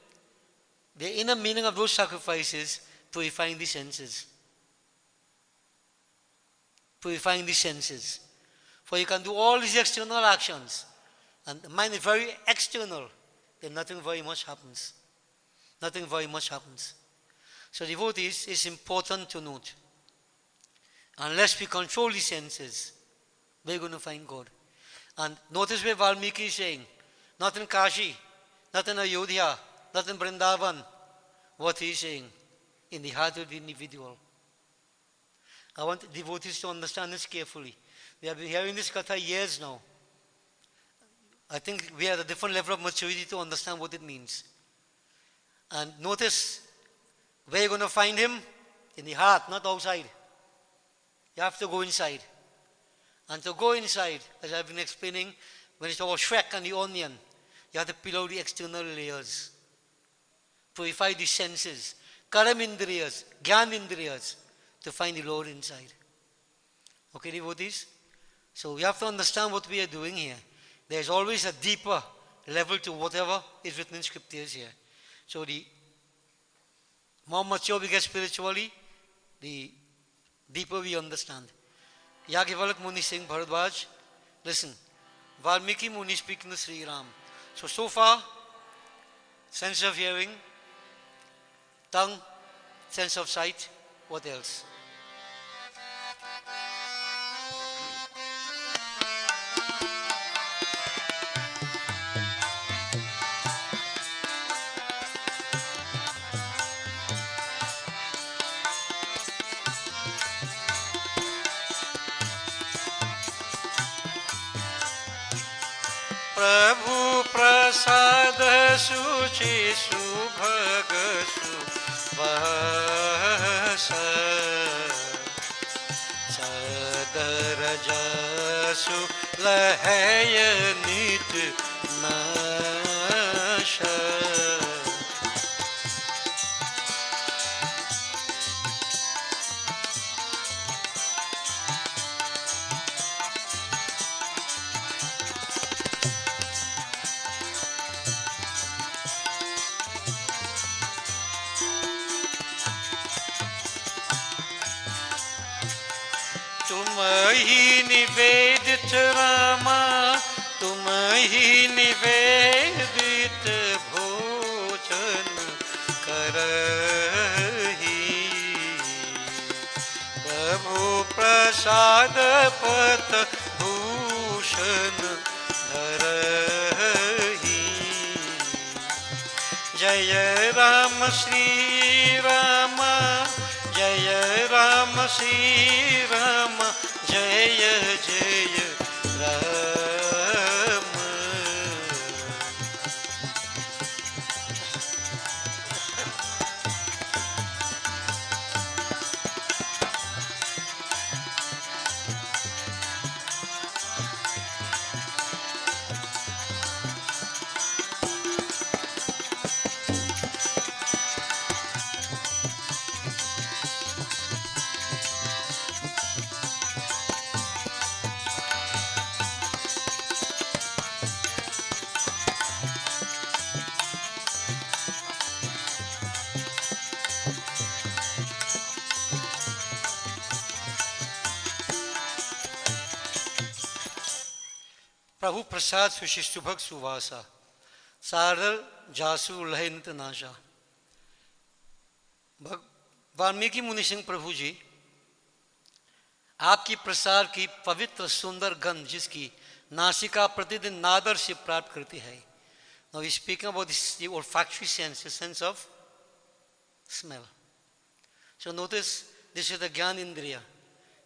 the inner meaning of those sacrifices, purifying the senses. Purifying the senses. For you can do all these external actions, and the mind is very external, then nothing very much happens. Nothing very much happens. So devotees, it's important to note, unless we control the senses, we're going to find God. And notice where Valmiki is saying, not in Kashi, not in Ayodhya, not in Vrindavan, what he is saying, in the heart of the individual. I want devotees to understand this carefully. We have been hearing this katha years now. I think we are at a different level of maturity to understand what it means. And notice where you're going to find him, in the heart, not outside. You have to go inside. And to go inside, as I've been explaining, when it's about Shrek and the onion, you have to peel out the external layers. Purify the senses, karam indriyas, gyan indriyas, to find the Lord inside. Okay, devotees? So we have to understand what we are doing here. There's always a deeper level to whatever is written in scriptures here. So the more mature we get spiritually, the deeper we understand. Yagyavalak Muni saying, Bharadwaj, listen, Valmiki Muni speaking to Sri Ram. So far, sense of hearing, tongue, sense of sight, what else? प्रभु प्रसाद सुचि सुभग सुबस सदर जसु लहय नित नश ही निवेदित रामा तुम ही निवेदित भोजन करही प्रभु प्रसाद पथ भूषण धरही जय राम श्री राम जय राम श्री राम जय जय राम प्रभु प्रसाद सुशिष्टुभग सुवासा सारल जासु लहन तनाशा। वाल्मीकि मुनि सिंह प्रभु जी, आपकी प्रसाद की पवित्र सुंदर गंध जिसकी नासिका प्रतिदिन नादर से प्राप्त करती है। Now we speaking about this, the olfactory sense, the sense of smell. So notice this is the Gyan Indriya,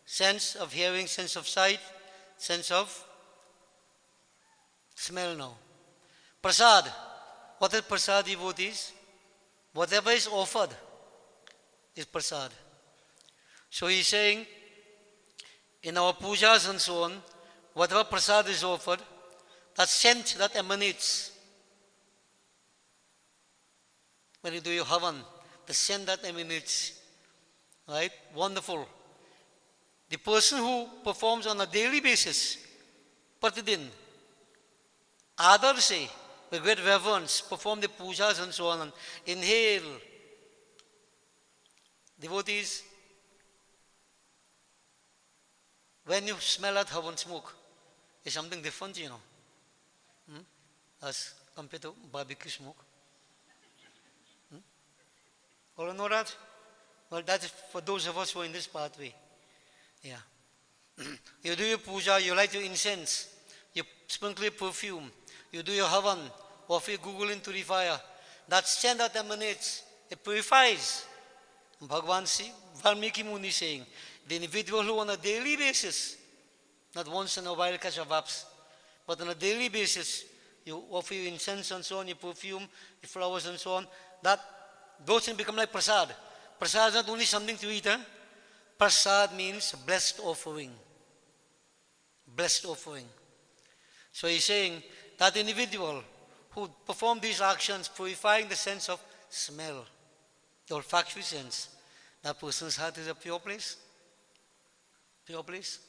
sense of hearing, sense of sight, sense of smell now. Prasad, what is prasad, devotees? Whatever is offered is prasad. So he is saying, in our pujas and so on, whatever prasad is offered, that scent that emanates, when you do your havan, the scent that emanates, right? Wonderful. The person who performs on a daily basis, pratidin, adar se, with great reverence, perform the pujas and so on, and inhale. Devotees, when you smell at havan smoke, it's something different, you know, as compared to barbecue smoke. All know that? Well, that is for those of us who are in this pathway. Yeah. You do your puja, you light your incense, you sprinkle your perfume, you do your havan, offer your Google into the fire. That scent that emanates, it purifies. Bhagavan Valmiki Muni saying, the individual who on a daily basis, not once in a while catch a vaps, but on a daily basis, you offer your incense and so on, your perfume, your flowers and so on, that those things become like prasad. Prasad is not only something to eat. Prasad means blessed offering. Blessed offering. So he's saying that individual who perform these actions, purifying the sense of smell, the olfactory sense, that person's heart is a pure place. Pure place.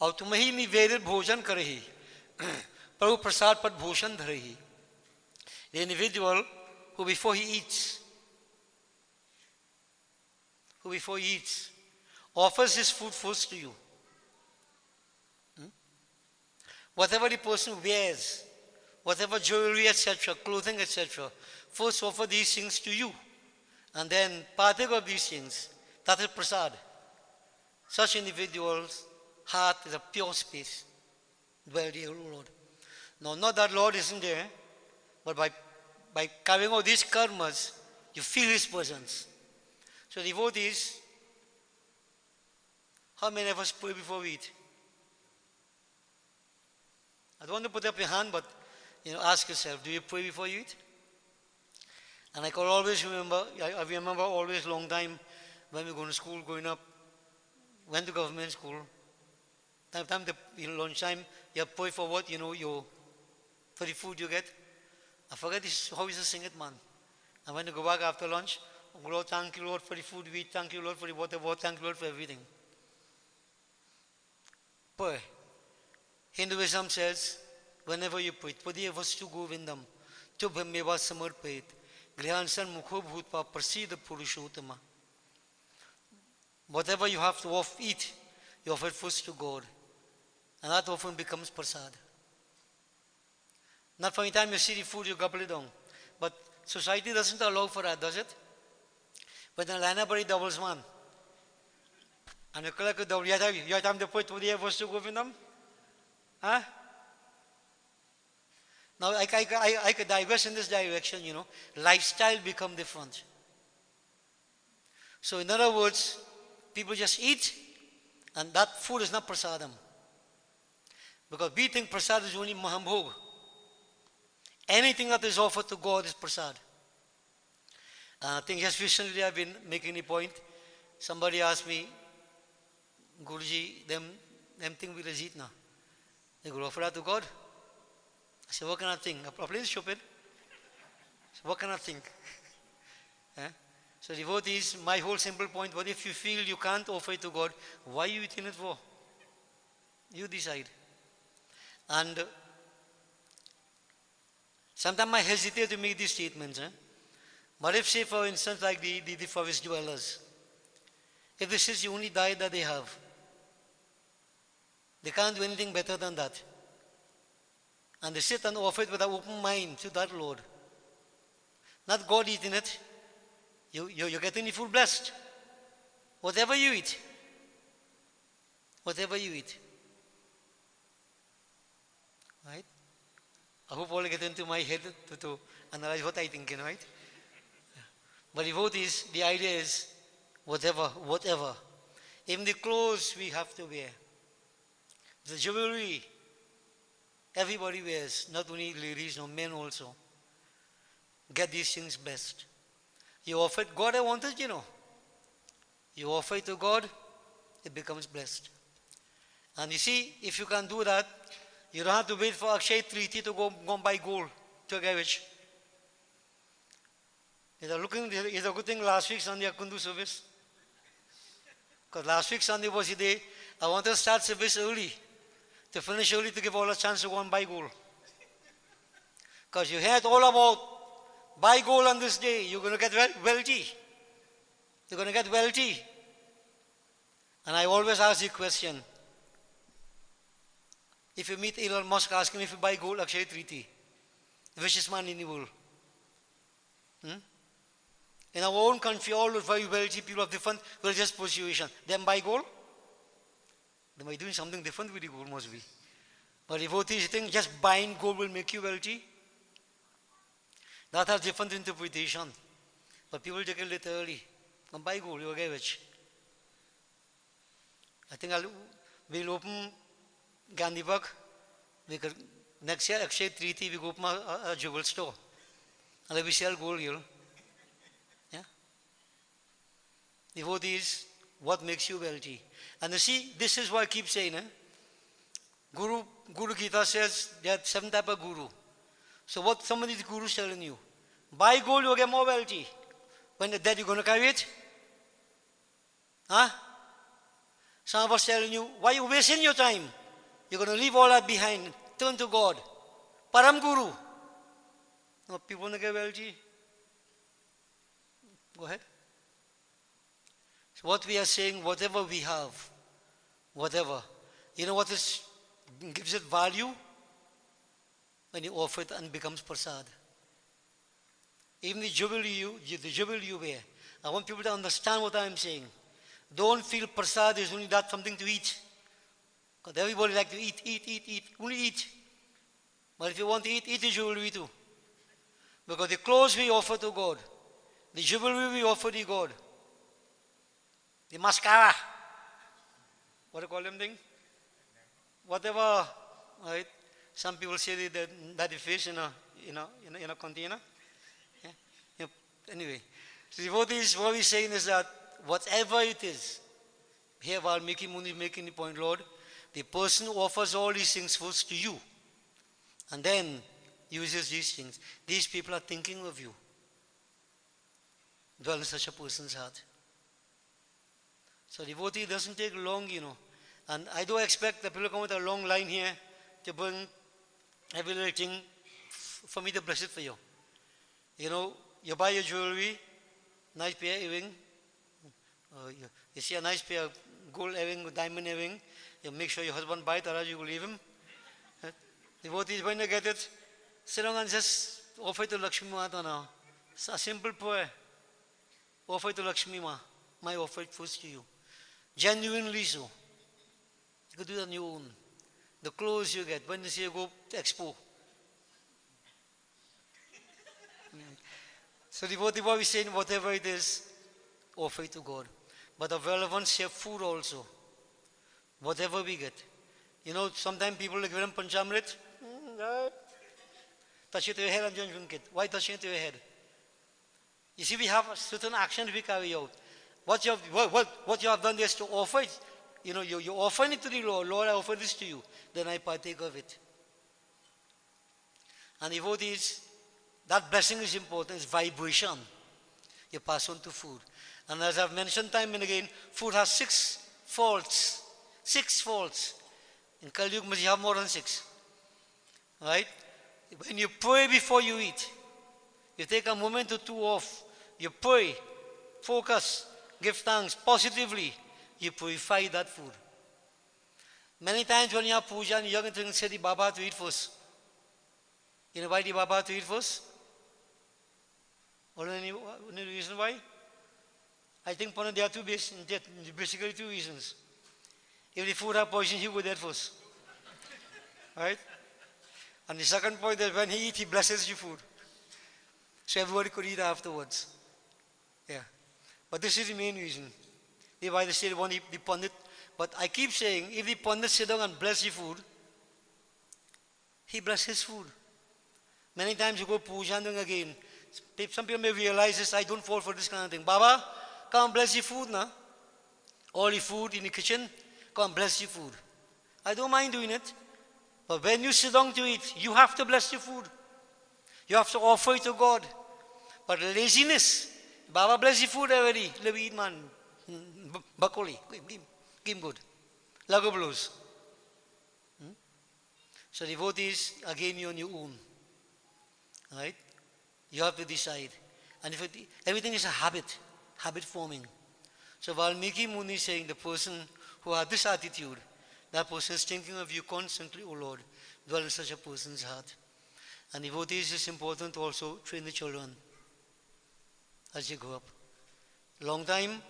और तुम्हें ही निवेदित भोजन करही प्रभु प्रसाद पर Bhushan धरही. The individual who before he eats, offers his food first to you. Whatever the person wears, whatever jewelry, etc., clothing, etc., first offer these things to you, and then partake of these things. That is prasad. Such individuals' heart is a pure space. Dwell there, O Lord. No, not that Lord isn't there, but by carrying out these karmas, you feel His presence. So devotees, how many of us pray before we eat? I don't want to put up your hand, but ask yourself, do you pray before you eat? And I can always remember, I remember always long time when we were going to school, growing up, went to government school. Time lunchtime, you pray for what, for the food you get. I forget how is to sing it, man. And when you go back after lunch, Lord, thank you, Lord, for the food we eat. Thank you, Lord, for the water. Thank you, Lord, for everything. Pray. Hinduism says, whenever you pray, Tvadiya vastu govindam, tubhameva samarpayit, grihansan mukho bhutpa prasida purushottama. Whatever you have to eat, you offer it first to God. And that often becomes prasad. Not from the time you see the food, you gobble it down. But society doesn't allow for that, does it? But in Lana Bari doubles man. And you collect a double. You have time to put what you have to go with them? Huh? Now I could digress in this direction, Lifestyle become different. So in other words, people just eat, and that food is not prasadam. Because we think prasad is only mahambhog. Anything that is offered to God is prasad. I think just recently I've been making a point. Somebody asked me, Guruji, them thing we eat now. They go offer that to God. I said, what can I think? I'm probably stupid. So what can I think? So devotees, my whole simple point, what if you feel you can't offer it to God, why are you eating it for? You decide. And sometimes I hesitate to make these statements. But if, say, for instance, like the forest dwellers, if this is the only diet that they have, they can't do anything better than that. And they sit and offer it with an open mind to that Lord. Not God eating it. You're getting the food blessed. Whatever you eat. Whatever you eat. Right? I hope all get into my head to analyze what I think, right? But the idea is whatever. Even the clothes we have to wear. The jewelry everybody wears, not only ladies, no, men also. Get these things blessed. You offer it, God, I want it, You offer it to God, it becomes blessed. And you see, if you can do that, you don't have to wait for Akshay Triti to go and buy gold to a garage. It's a good thing last week Sunday I couldn't do service. Because last week Sunday was the day I wanted to start service early, to finish early to give all a chance to go and buy gold. Because you heard all about buy gold on this day, you're going to get wealthy. You're going to get wealthy. And I always ask the question, if you meet Elon Musk, ask him if you buy gold, Akshay Triti, the richest man in the world. In our own country, all the very wealthy people of different religious persuasion, them buy gold. They might be doing something different with the gold, must be. But devotees think just buying gold will make you wealthy. That has different interpretation. But people take it literally. Come buy gold, you'll get rich. I think we'll open Gandhi Park. Next year, Akshay Triti, we go open a jewel store. And we sell gold here. Yeah? Devotees, what makes you wealthy? And you see, this is why I keep saying, Guru Gita says there are 7 types of guru. So what some of these gurus telling you? Buy gold, you'll get more wealthy. When the dead, you're going to carry it? Huh? Some of us telling you, why are you wasting your time? You're going to leave all that behind. Turn to God. Param Guru. No, people want to get wealthy. Go ahead. So what we are saying, whatever we have, whatever. You know what gives it value? When you offer it and becomes prasad. Even the jewelry you wear. I want people to understand what I am saying. Don't feel prasad is only that something to eat. Because everybody likes to eat. Only eat. But if you want to eat the jewelry too. Because the clothes we offer to God, the jewelry we offer to God, the mascara, what do you call them thing? Whatever, right? Some people say that the fish in a container. Yeah? Anyway, so what we're saying is that whatever it is, here Valmiki Muni is making the point, Lord, the person who offers all these things first to you and then uses these things. These people are thinking of you. Dwell in such a person's heart. So devotee doesn't take long, And I do expect that people come with a long line here to bring every little thing for me to bless it for you. You buy your jewelry, nice pair of earring. You see a nice pair of gold earring, diamond earring. You make sure your husband buy it, otherwise you will leave him. Devotees, when you get it, sit down and just offer it to Lakshmi Mata now. It's a simple prayer. Offer it to Lakshmi Ma. I offer it first to you. Genuinely so. You could do it on your own. The clothes you get, when you say you go to Expo. So devotee, what we're saying, whatever it is, offer it to God. But of relevance here, food also. Whatever we get. Sometimes people give them Panchamrit. Touch it to your head and drink it. Why touching it to your head? You see, we have certain actions we carry out. What you have done is to offer it. You're offering it to the Lord. Lord, I offer this to you. Then I partake of it. And devotees, that blessing is important. It's vibration. You pass on to food. And as I've mentioned time and again, food has 6 faults. 6 faults. In Kali Yuga, you have more than 6. Right? When you pray before you eat, you take a moment or two off, you pray, focus, give thanks positively, you purify that food. Many times when you have puja and you're going to say the Baba to eat first. You know why the Baba had to eat first? Or any reason why? I think there are basically two reasons. If the food had poison, he would eat first. Right? And the second point is when he eats, he blesses the food. So everybody could eat afterwards. Yeah. But this is the main reason. Why they say they want the Pandit. But I keep saying, if the Pandit sit down and bless the food, he blesses his food. Many times you go puja and again. Some people may realize this, I don't fall for this kind of thing. Baba, come bless the food now. All the food in the kitchen, come bless the food. I don't mind doing it. But when you sit down to eat, you have to bless your food. You have to offer it to God. But laziness, Baba bless the food already. Let me eat, man. Bakoli, give him good. Lago blows. So devotees, again, you're on your own. Right? You have to decide. And if everything is a habit forming. So Valmiki Muni is saying the person who had this attitude, that person is thinking of you constantly, oh Lord, dwell in such a person's heart. And devotees, it's important to also train the children as they grow up. Long time,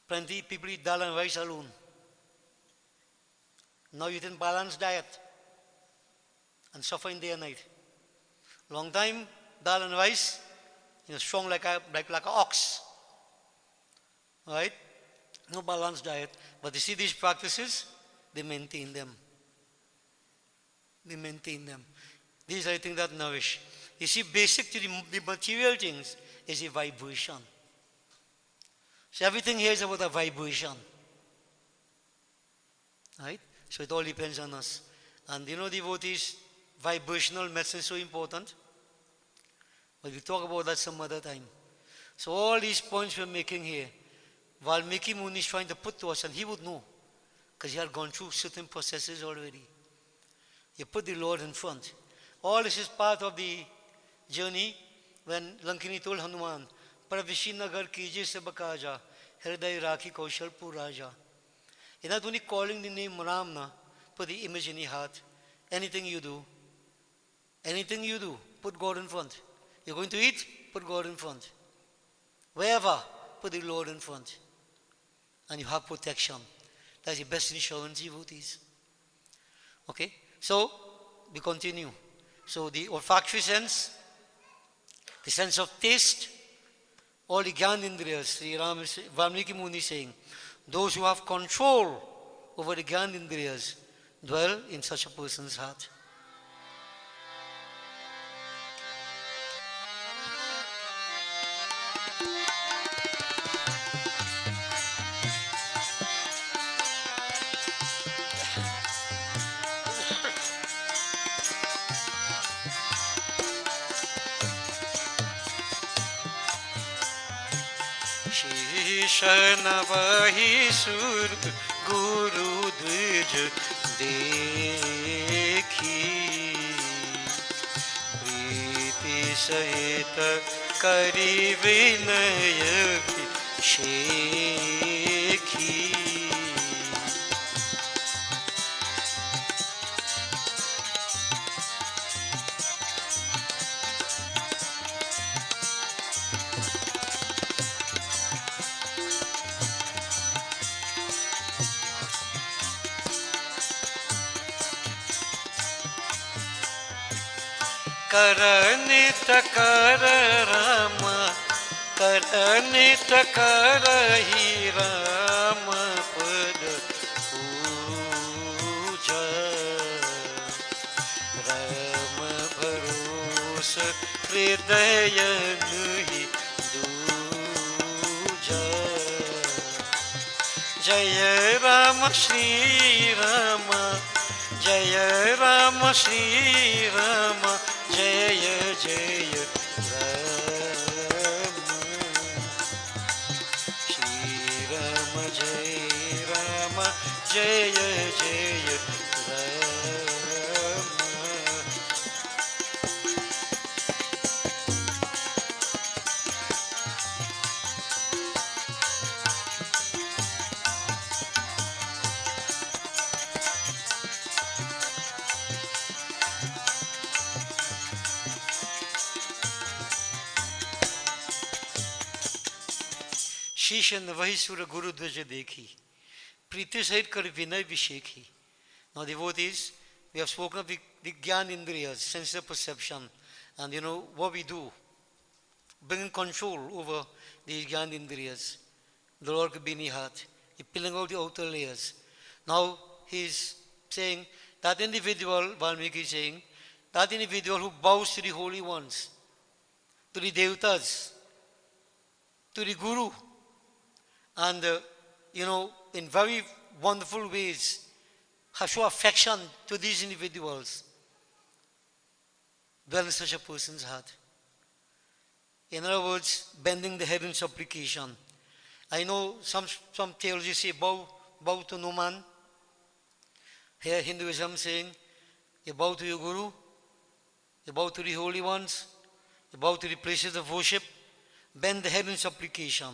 plenty people eat dal and rice alone. Now you eat balanced diet and suffering day and night. Long time, dal and rice, strong like an ox. Right? No balanced diet. But you see these practices, they maintain them. They maintain them. These are the things that nourish. You see, basic to the material things is a vibration. So everything here is about a vibration. Right? So it all depends on us. And devotees, vibrational medicine is so important. But we'll talk about that some other time. So all these points we're making here, Valmiki Muni is trying to put to us, and he would know, because he had gone through certain processes already. You put the Lord in front. All this is part of the journey when Lankini told Hanuman, Pravishi Nagar Kije Sabakaja, Hriday Rakhi Kaushalpur Raja. You're not only calling the name Ramna, put the image in your heart. Anything you do, put God in front. You're going to eat, put God in front. Wherever, put the Lord in front. And you have protection. That's the best insurance, devotees. Okay? So, we continue. So, the olfactory sense, the sense of taste, all the Gyanindriyas, Sri Valmiki Muni is saying, those who have control over the Gyanindriyas dwell in such a person's heart. नवहि सुर गुरु द्विज देखी प्रीति सहित करी विनय शेखी करनित कर राम करनित करहि राम पद पूजा राम भरोस हृदय नहीं दूजा जय राम श्री राम जय राम श्री राम जय जय राम श्री राम जय राम जय जय राम शीश नवहि सुर Guru Dvaja dekhi. Priti sahit kar vinay vishekhi. Now devotees, we have spoken of the Gyan Indriyas, sense of perception, and what we do, bringing control over these Gyan Indriyas. The Lord Kabini heart, He's peeling out the outer layers. Now he's saying, that individual, Valmiki is saying, that individual who bows to the holy ones, to the Devatas, to the Guru, and in very wonderful ways, show affection to these individuals, dwell in such a person's heart. In other words, bending the head in supplication. I know some theologians say bow to no man. Here Hinduism saying, you bow to your Guru, you bow to the holy ones, you bow to the places of worship, bend the head in supplication.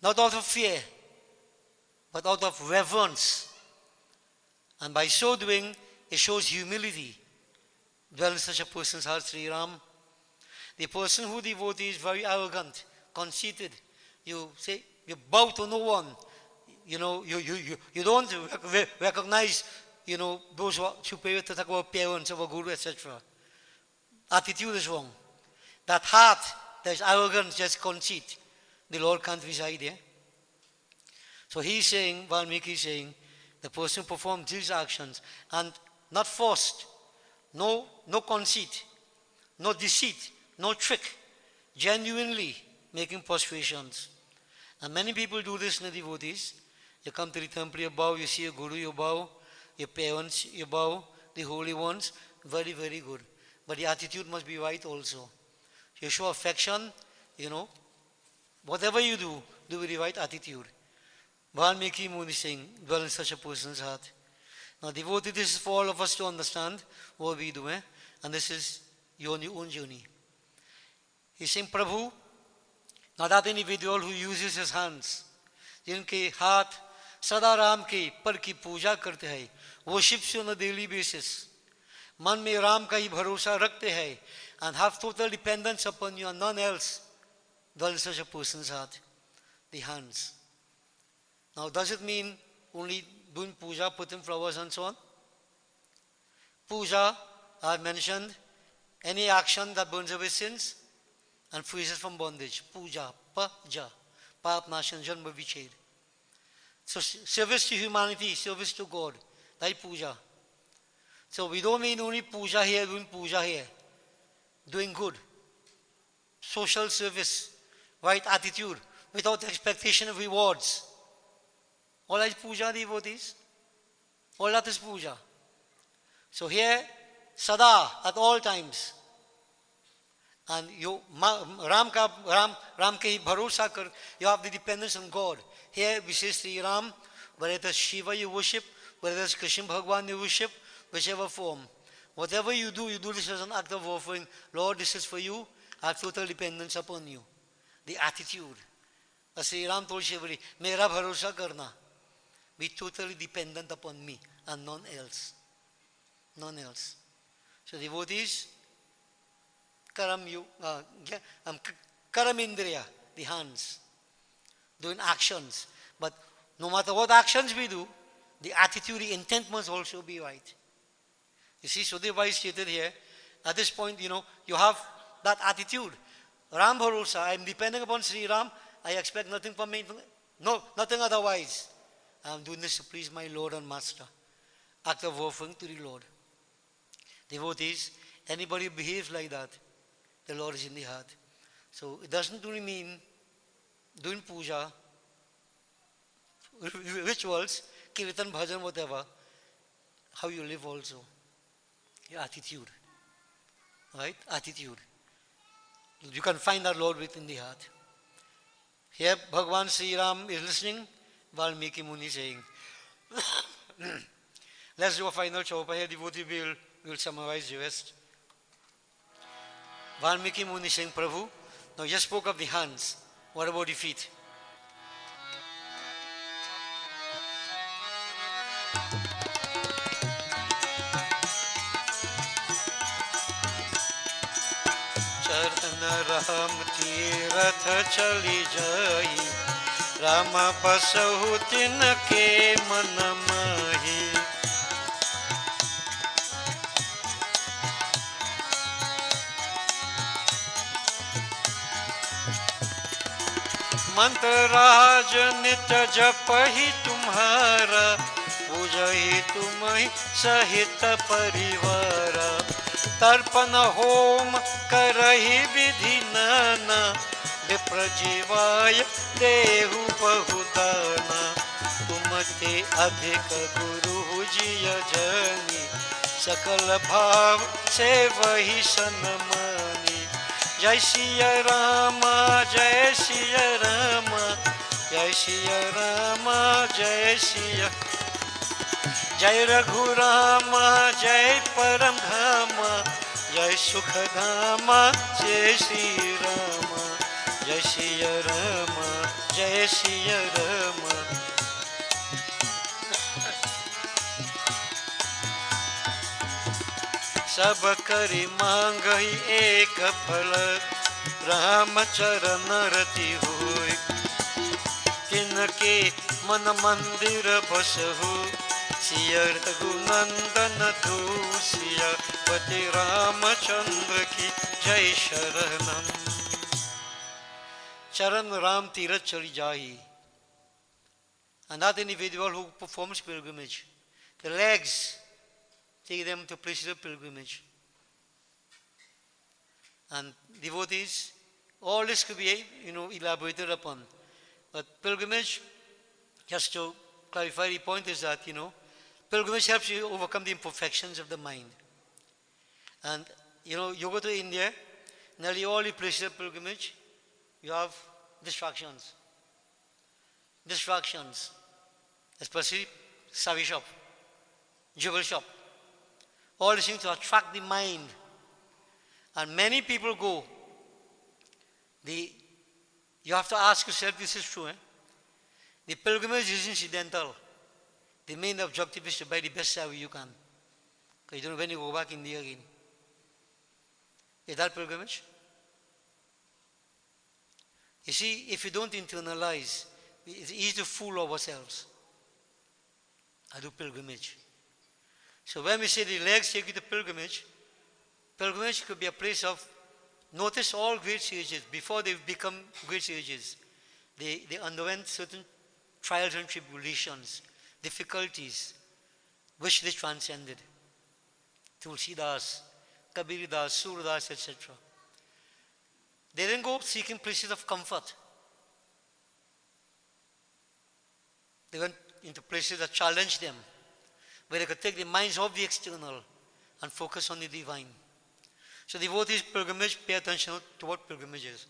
Not out of fear, but out of reverence. And by so doing, it shows humility. Dwell in such a person's heart, Sri Ram. The person who devotee is very arrogant, conceited. You say, you bow to no one. You don't recognize, those who are superior to our parents, our Guru, etc. Attitude is wrong. That heart, there's arrogance, just conceit. The Lord can't reside there. So he's saying, Valmiki is saying, the person performs these actions and not forced, no conceit, no deceit, no trick, genuinely making prostrations. And many people do this in the devotees. You come to the temple, you bow, you see a Guru, you bow, your parents, you bow, the holy ones, very, very good. But the attitude must be right also. You show affection, whatever you do with the right attitude. Valmiki Muni is saying, dwell in such a person's heart. Now devotee, this is for all of us to understand what we do, and this is your own journey. He's saying, Prabhu, now that individual who uses his hands, जिनके हाथ सदा राम के पर की पूजा करते हैं, worships you on a daily basis, मन में राम का ही भरोसा रखते हैं, and have total dependence upon you and none else, dwell in such a person's heart, the hands. Now does it mean only doing puja, putting flowers and so on? Puja, I have mentioned, any action that burns away sins and frees us from bondage. Puja, pa-ja, paap-nashan, janma-vichhed. So service to humanity, service to God, that's puja. So we don't mean only puja here, doing puja here. Doing good, social service, right attitude, without expectation of rewards. All that is puja, devotees. All that is puja. So here, sada, at all times. And you, Ram ke bharosa kar, you have the dependence on God. Here we say Sri Ram, whether it is Shiva you worship, whether it is Krishna Bhagwan you worship, whichever form. Whatever you do this as an act of offering. Lord, this is for you. I have total dependence upon you. The attitude. As Sri Ram told Shivari, Mera bharosa karna. Be totally dependent upon me and none else. None else. So devotees, karam indriya, the hands, doing actions. But no matter what actions we do, the attitude, the intent must also be right. You see, Sudhir Bhai stated here, at this point, you have that attitude. Ram Bharosa, I am depending upon Sri Ram, I expect nothing from me, no, nothing otherwise. I am doing this to please my Lord and Master. Act of offering to the Lord. Devotees, anybody who behaves like that, the Lord is in the heart. So it doesn't only mean doing puja, rituals, kirtan, bhajan, whatever, how you live also. Your attitude. Right? Attitude. You can find our Lord within the heart. Here Bhagavan Sri Ram is listening, Valmiki Muni saying. Let's do a final chaupa here, devotee will summarize the rest. Valmiki Muni saying, Prabhu, now just spoke of the hands. What about the feet? Ram Tirath चली जाई, राम बसहु तिनके मन माही। मंत्र राज नित्य जपहि तुम्हारा, पूजहि तुम्हि सहित परिवार। तर्पण होम करहि विधि नाना, विप्र जीवाय देहु बहुदाना। तुम ते अधिक गुरु जिय जनी, सकल भाव से वही सन्मानी। जय सिया राम जय सिया राम, जय सिया राम जय सिया। जय रघुराम जय परम धाम, जय सुख धाम जय श्री राम। जय सिया राम जय सिया राम। सब करि मांगहि एक फल, राम चरण रति होय। तिनके मन मंदिर बसहु, सिया रघुनंदन दूसिया। पति रामचंद्र की जय शरणम। चरण राम तीरथ चली जाई. And that individual who performs pilgrimage, the legs take them to places of pilgrimage. And devotees, all this could be, elaborated upon. But pilgrimage, just to clarify the point, is that, pilgrimage helps you overcome the imperfections of the mind. And, you go to India, nearly all the places of pilgrimage, you have distractions. Distractions, especially savvy shop, jewel shop. All these things to attract the mind. And many people go. You have to ask yourself, this is true. The pilgrimage is incidental. The main objective is to buy the best savvy you can. Because you don't know when you go back India again. Is that pilgrimage? You see, if you don't internalize, it's easy to fool ourselves. I do pilgrimage. So when we say the legs take you to pilgrimage, pilgrimage could be a place of, notice all great sages, before they become great sages, they underwent certain trials and tribulations, difficulties, which they transcended. Tulsidas, Kabirdas, Surdas, etc. They didn't go seeking places of comfort. They went into places that challenged them, where they could take their minds off the external and focus on the divine. So devotees pilgrimage, pay attention to what pilgrimage is.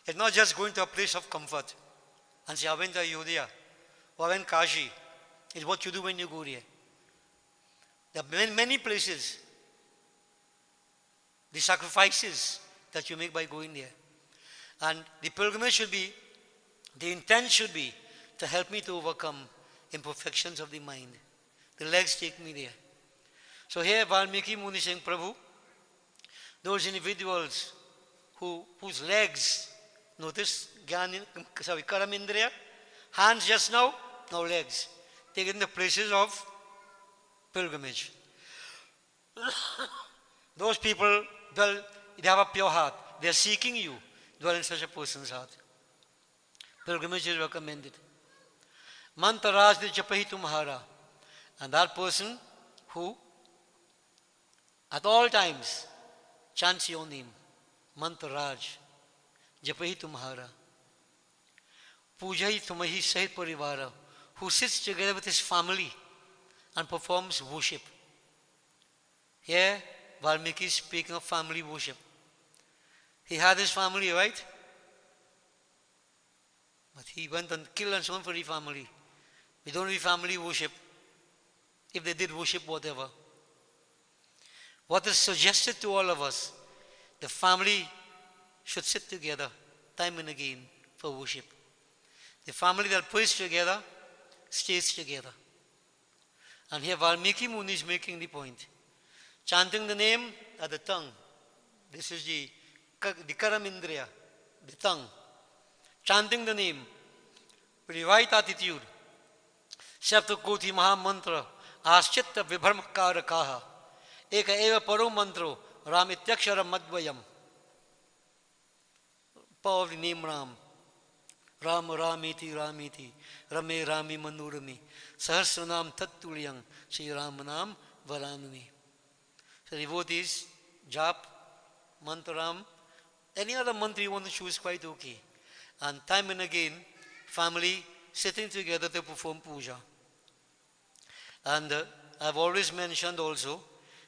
It's not just going to a place of comfort and say, I went to Ayodhya or I went to Kashi. It's what you do when you go there. There are many places, the sacrifices that you make by going there. And the pilgrimage should be, the intent should be to help me to overcome imperfections of the mind. The legs take me there. So here Valmiki Muni saying, Prabhu, those individuals whose legs, notice, Karamindriya, hands just now legs, taken the places of pilgrimage. Those people, they have a pure heart. They are seeking you, dwell in such a person's heart. Pilgrimage is recommended. Mantra Raj de Japahi Tumhara. And that person who at all times chants your name. Mantra Raj. Japahi Tumhara. Pujahi Tumahi Sahit Parivara. Who sits together with his family and performs worship. Here, Valmiki is speaking of family worship. He had his family, right? But he went and killed and so on for the family. We don't need family worship. If they did worship, whatever. What is suggested to all of us, the family should sit together time and again for worship. The family that prays together stays together. And here Valmiki Muni is making the point. Chanting the name at the tongue This is the Karamindriya, the tongue. Chanting the name with the right attitude. Saptakoti Maha Mantra, Aschitta Vibharmakara Kaha, Eka Eva Paro Mantro, Ramityakshara Madvayam. Power of the name Ram. Ram Ramiti Ramiti, Rame Rami Manurami, Sahasranam Tattuliyam, Sri Ramanam Varanami. So devotees, Jap, Mantaram, any other mantra you want to choose, quite okay. And time and again, family sitting together to perform puja. And I've always mentioned also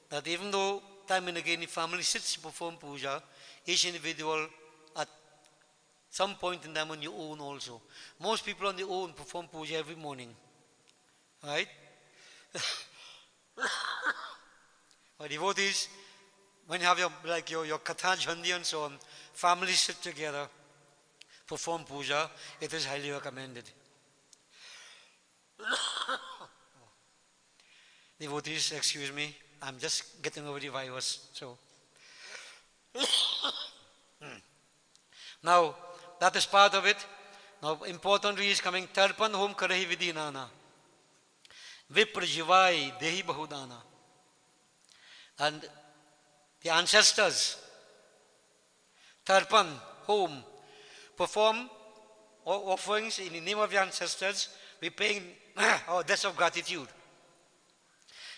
that even though time and again the family sits to perform puja, each individual at some point in time on your own also. Most people on their own perform puja every morning. Right? But devotees, when you have your Katha Jhandi and so on, families sit together, perform puja, it is highly recommended. Devotees, excuse me, I'm just getting over the virus. So, now, that is part of it. Now, importantly is coming Tarpan Hom Karahi Vidinana. Viprajivai Dehi Bahudana. And the ancestors, Tarpan, home, perform offerings in the name of the ancestors, we paying our debts of gratitude.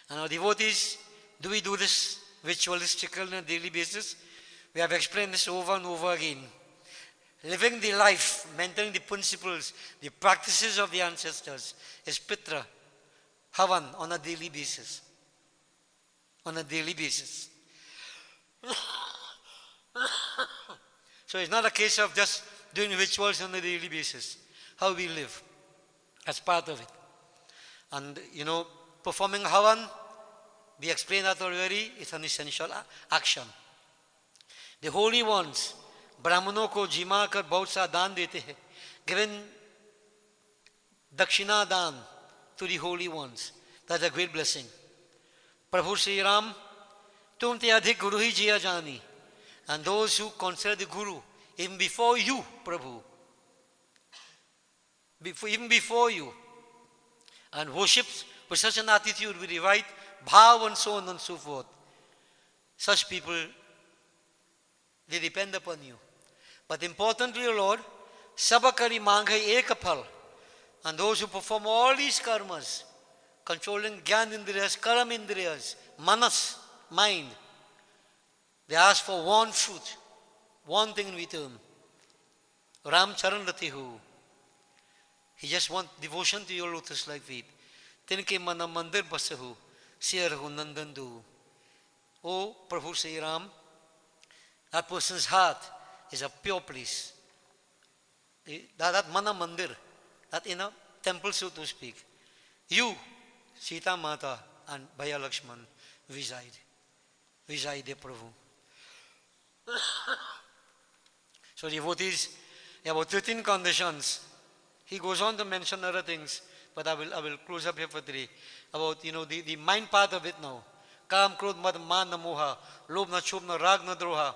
And our devotees, do we do this ritualistically on a daily basis? We have explained this over and over again. Living the life, maintaining the principles, the practices of the ancestors is Pitra, Havan on a daily basis. On a daily basis. So it's not a case of just doing rituals on a daily basis. How we live. That's part of it. And, performing Havan, we explained that already, it's an essential action. The holy ones, Brahmano ko jima kar bahut sa daan dete hai, given dakshina daan to the holy ones. That's a great blessing. Prabhu Sri Ram, tum te adhik guru hi jiya jani. And those who consider the guru, even before you, Prabhu, even bore you, and worships with such an attitude, with the right bhav and so on and so forth, such people, they depend upon you. But importantly, Lord, sabakari manghai ekapal, and those who perform all these karmas, controlling gyan indriyas, karam indriyas, manas, mind, they ask for one fruit, one thing in return. Ram charan ratihu. He just wants devotion to your lotus-like feet. Tinke mana mandir basahu, siyarahu nandandu. Oh, Prabhu Sri Ram, that person's heart is a pure place. That mana mandir, that in a temple, so to speak. You, Sita Mata and Bhaya Lakshman reside. Reside there, Prabhu. So devotees, there are about 13 conditions. He goes on to mention other things, but I will close up here for today. About, the mind part of it now. Kam, Krodh, Mad, Man, na Moha, Lobh, na Chobh, na Rag, na Droha.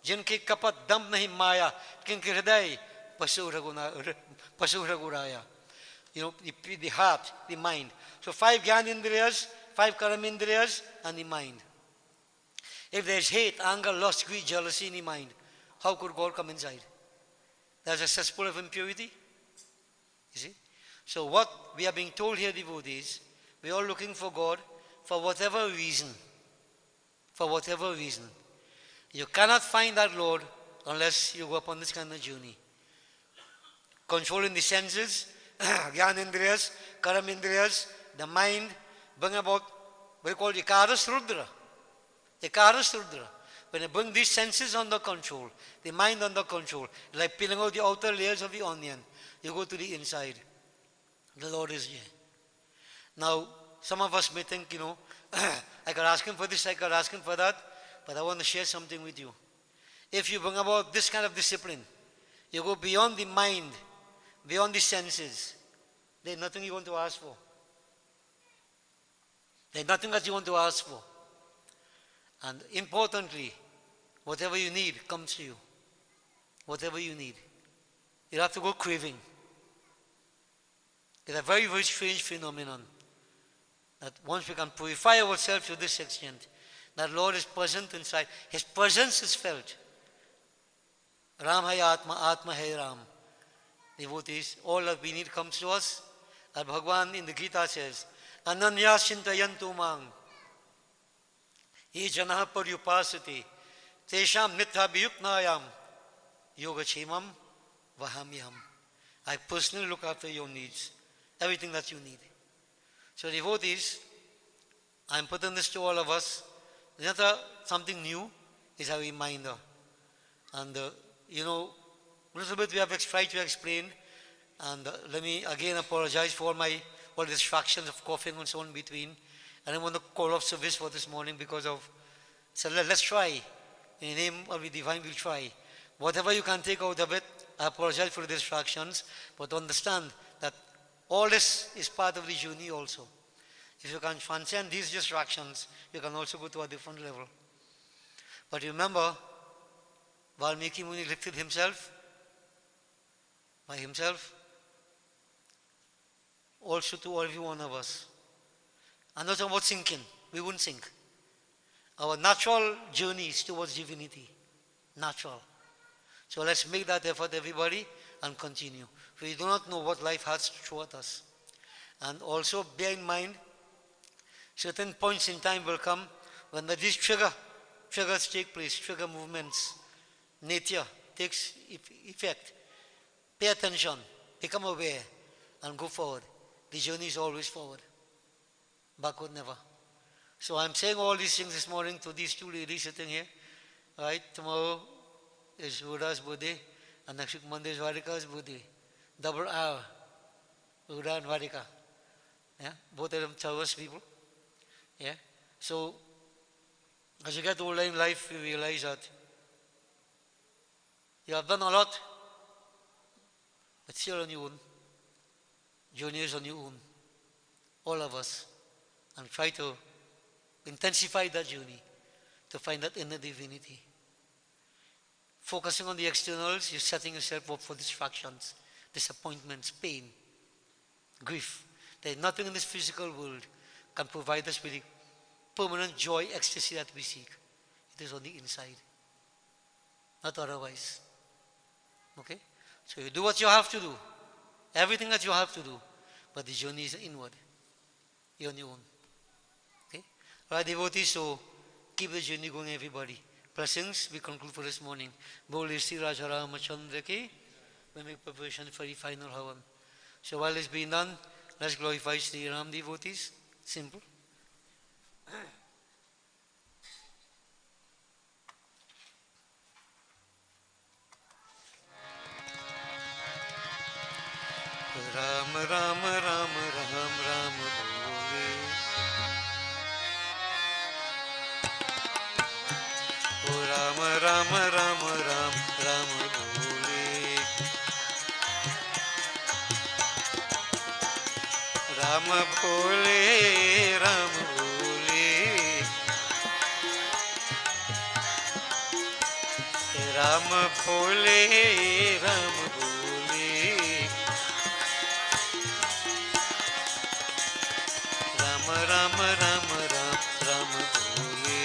Jinke kapat, damp nahi maya, kinke hriday, pasu raguraya. The heart, the mind. So 5 Gyan Indriyas, 5 Karam Indriyas, and the mind. If there's hate, anger, lust, greed, jealousy in the mind, how could God come inside? There's a cesspool of impurity. You see? So what we are being told here, devotees, we are all looking for God for whatever reason. For whatever reason. You cannot find that Lord unless you go upon this kind of journey. Controlling the senses, Gyan Indriyas, Karam Indriyas, the mind, bring about what we call Ikaras Rudra. Ikaras Rudra. When you bring these senses under control, the mind under control, like peeling out the outer layers of the onion, you go to the inside. The Lord is here. Now, some of us may think, I could ask Him for this, I could ask Him for that, but I want to share something with you. If you bring about this kind of discipline, you go beyond the mind, beyond the senses, there's nothing you want to ask for. There's nothing that you want to ask for. And importantly, Whatever you need comes to you. Whatever you need. You have to go craving. It's a very, very strange phenomenon. That once we can purify ourselves to this extent, that Lord is present inside. His presence is felt. Ram hai Atma, Atma hai Ram. Devotees, all that we need comes to us. And Bhagavan in the Gita says, Ananya Shintayantu Mang. Ye Janaha Paryupasati. Tesham Nitha Biyuknayam. Yoga Chemam Vahamyam. I personally look after your needs. Everything that you need. So devotees, I am putting this to all of us. It's not something new, it's a reminder. And a little bit we have tried to explain. And let me again apologize for all the distractions of coughing and so on in between. And I want to call off service for this morning because of, so let's try. In the name of the divine, we'll try. Whatever you can take out of it, I apologize for the distractions, but understand that all this is part of the journey also. If you can transcend these distractions, you can also go to a different level. But remember, Valmiki Muni lifted himself by himself, also to every one of us. And not about sinking, we won't sink. Our natural journey is towards divinity, natural. So let's make that effort, everybody, and continue. We do not know what life has to throw at us. And also bear in mind, certain points in time will come when these triggers take place, trigger movements, nature takes effect. Pay attention, become aware, and go forward. The journey is always forward, backward never. So I'm saying all these things this morning to these two ladies sitting here. Right? Tomorrow is Uda's birthday, and next week Monday is Varika's birthday. Double R, Uda and Varika. Yeah? Both of them Taurus people. Yeah? So, as you get older in life, you realize that you have done a lot, but still on your own. Journey is on your own. All of us. And try to intensify that journey to find that inner divinity. Focusing on the externals, you're setting yourself up for distractions, disappointments, pain, grief. There's nothing in this physical world can provide us with the permanent joy, ecstasy that we seek. It is on the inside, not otherwise. Okay? So you do what you have to do, everything that you have to do, but the journey is inward. You're on your own. Okay? All right, devotees, so keep the journey going, everybody. Blessings, we conclude for this morning. Bole Sri Raja Ramachandra ki, we make preparation for the final Havan. So while it's being done, let's glorify Sri Ram, devotees. Simple. Ram Ram Ram Ram Ram Bole. O Ram Ram Ram Ram Ram Bole. Ram Bole, Ram Bole. Ram Bole, Ram Bole. Ram Ram Ram Ram Ram Bole.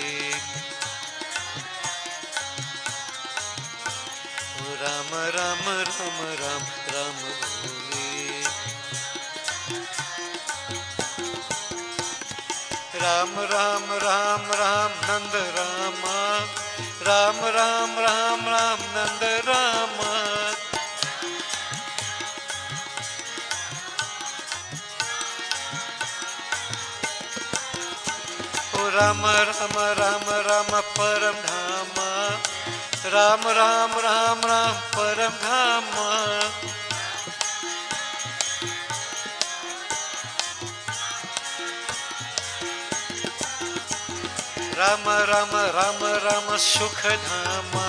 Ram Ram Ram Ram Ram Bole. Ram Ram Ram Ram Nanda Rama. Ram Ram Ram Ram Nanda Rama. Ram Ram Ram Ram Param Dhama. Ram Ram Ram Ram Param Dhama. Ram Ram Ram Ram Sukha Dhama.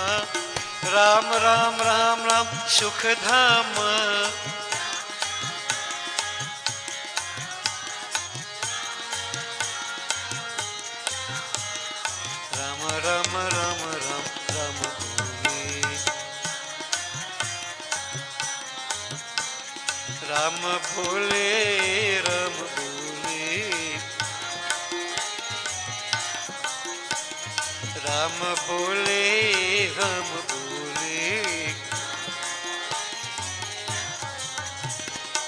Ram Ram Ram Ram Sukha Dhama. Ram Ram Ram Ram Ram भोले राम भोले, राम भोले हम भोले,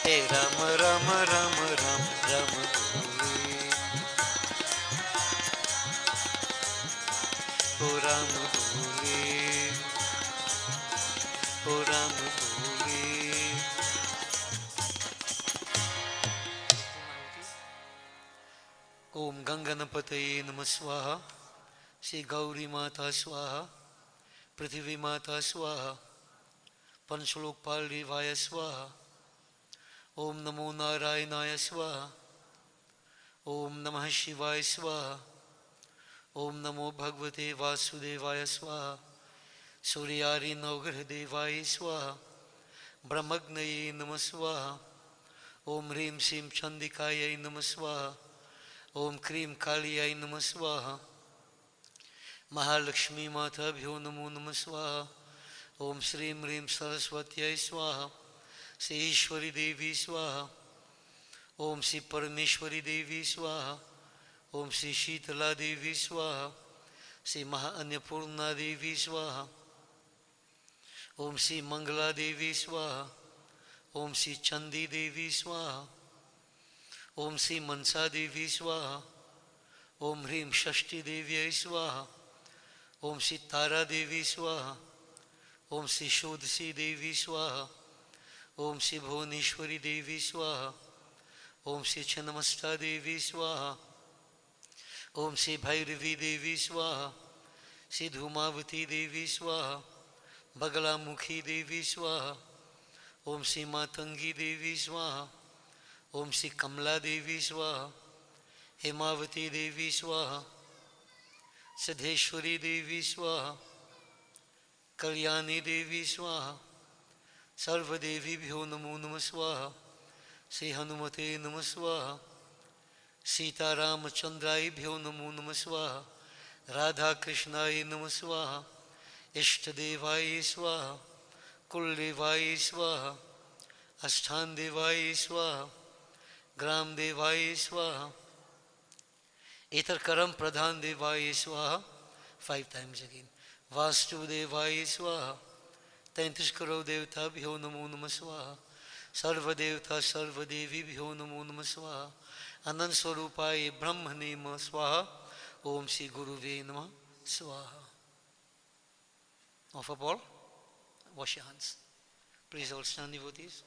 हे राम राम राम राम राम भोले, ओ राम भोले, ओ राम भोले। ओम गंगनपतये नमः स्वाहा, श्री गौरी माता स्वाहा, पृथ्वी माता स्वाहा, पंचलोकपाल देवाय स्वाहा, ओम नमो नारायणाय स्वाहा, ओम नमः शिवाय स्वाहा, ओम नमो भगवते वासुदेवाय स्वाहा, सूर्यारि नवग्रह देवाय स्वाहा, ब्रह्मग्नये नमः स्वाहा, ओम ह्रीं श्रीं चंडिकायै नमः स्वाहा, ओम क्रीं कालियाय नमः स्वाहा, महालक्ष्मी माताभ्यो नमो नमः स्वाहा, ओम श्रीं ह्रीं सरस्वत्यै स्वाहा, श्री ईश्वरी देवी स्वाहा, ओम श्री परमेश्वरी देवी स्वाहा, ओम श्री शीतला देवी स्वाहा, श्री महाअन्नपूर्णा देवी स्वाहा, ओम श्री मंगला देवी स्वाहा, ओम श्री चंदी देवी स्वाहा, ओम श्री मनसा देवी स्वाहा, ओम ह्रीं षष्ठी देव्यै स्वाहा, ओम श्री तारा देवी स्वाहा, ओम श्री शोधसी देवी स्वाहा, ओम श्री भुवनेश्वरी देवी स्वाहा, ओम श्री छिन्नमस्ता देवी स्वाहा, ओम श्री भैरवी देवी स्वाहा, श्री धूमावती देवी स्वाहा, बगलामुखी देवी स्वाहा, ओम श्री मातंगी देवी स्वाहा, ओम श्री कमला देवी स्वाहा, हेमावती देवी स्वाहा, सिद्धेश्वरी देवी स्वाहा, कल्याणी देवी स्वाहा, सर्वदेवीभ्यो नमो नमः स्वाहा, श्री हनुमते नमः स्वाहा, सीतारामचंद्राभ्यो नमो नमः स्वाहा, राधा कृष्णाय नमः स्वाहा, इष्टदेवाय स्वाहा, कुलदेवाय स्वाहा, अष्टान देवाय स्वाहा, ग्राम देवाय स्वाहा, इतर कर्म प्रधान देवाय स्वाहा, 5 times again, वास्तुदेवाय स्वाहा, 33 करोड़ देवताभ्यो नमो नमः स्वाहा, सर्वदेवता सर्वदेवीभ्यो नमो नमः स्वाहा, अनंत स्वरूपाय ब्रह्मणे नमः स्वाहा, ओम श्री गुरुवे नमः स्वाहा. Of all, wash your hands. Please all stand, devotees.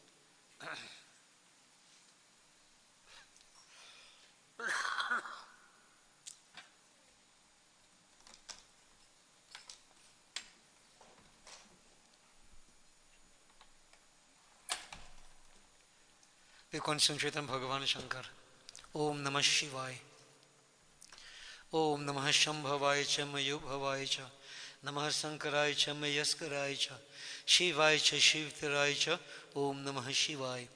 We concentrate on Bhagavan Shankar. Om Namah Shivaya. Om Namah Shambhavaya cha Mayubhavaya cha. Namah Sankaraya cha Mayaskaraya cha. Shivaya cha Shivtaraya cha. Om Namah Shivaya.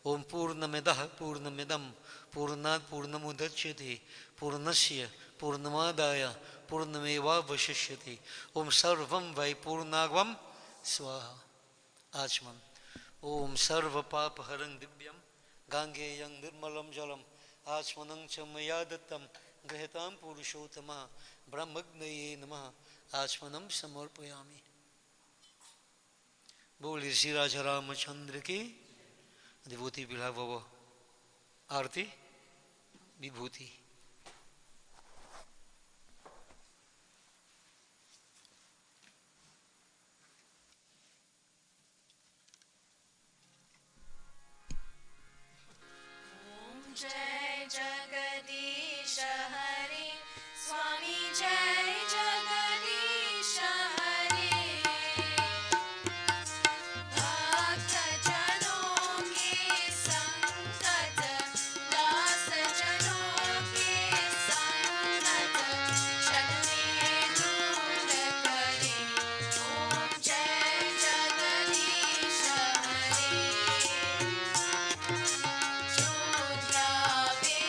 Om Purnamidah Purnamidam Purnat Purnamudachyate Purnasya Purnamadaya Purnameva Vashishyate. Om Sarvam Vai Purnagvam Swaha. Achman. Om Sarva Papa Haran Divyam Gangeyang Nirmalam Jalam Achmanang Chamayadatam Grahitam Purushottama Brahmagnaye Namaha Achmanam Samarpayami. Boli Sri Raja Ramachandra ki devotee will have our Arti Vibhuti. जय जगदीश हरे स्वामी जय जगदीश हरे भक्त जनों के संकट दास जनों के संकट क्षण में दूर करे ओम जय जगदीश हरे जो ध्यावे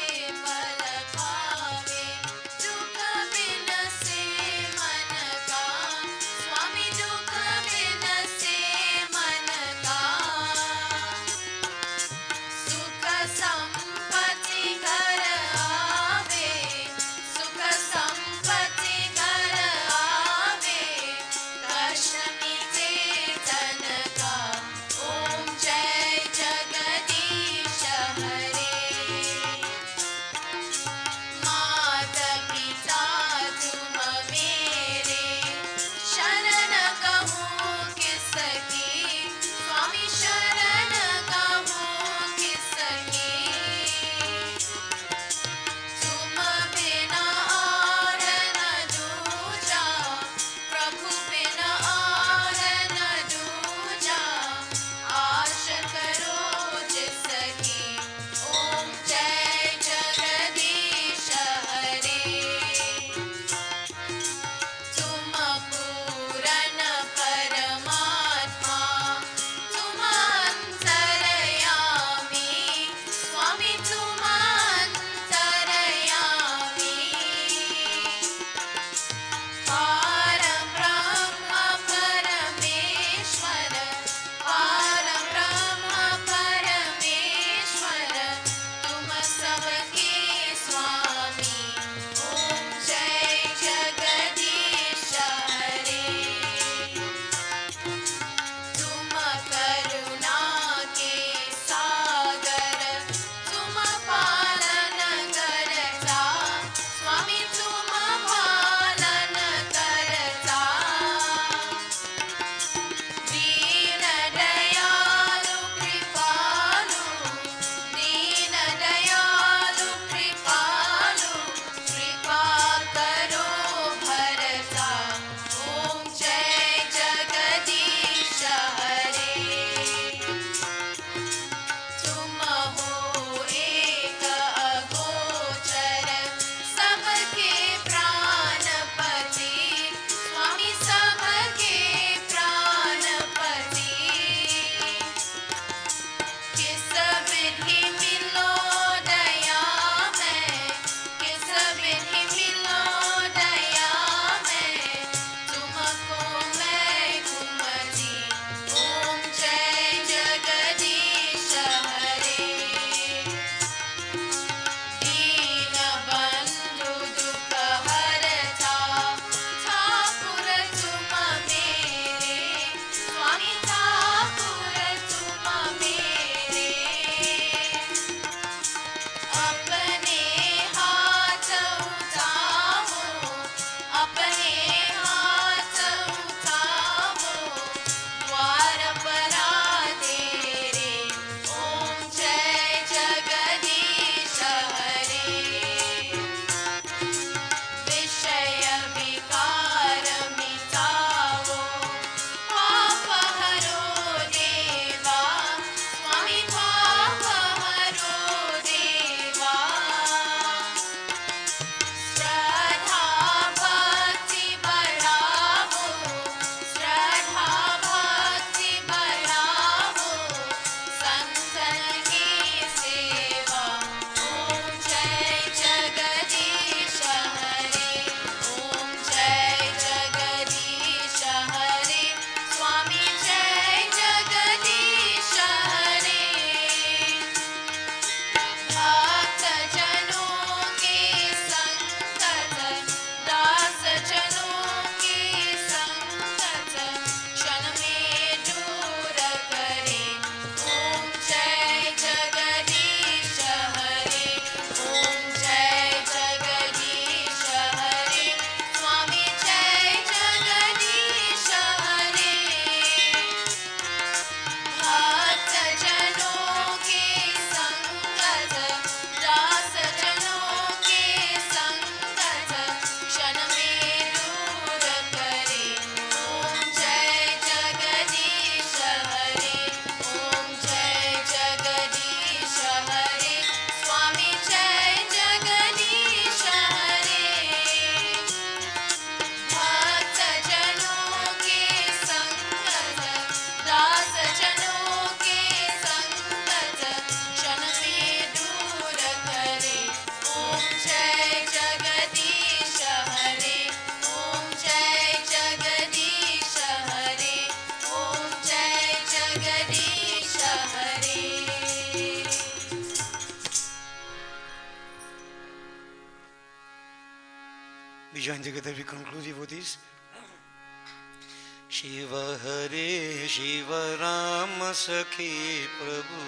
We join together, we conclude devotees. Shiva Hare Shiva Rama Sakhi Prabhu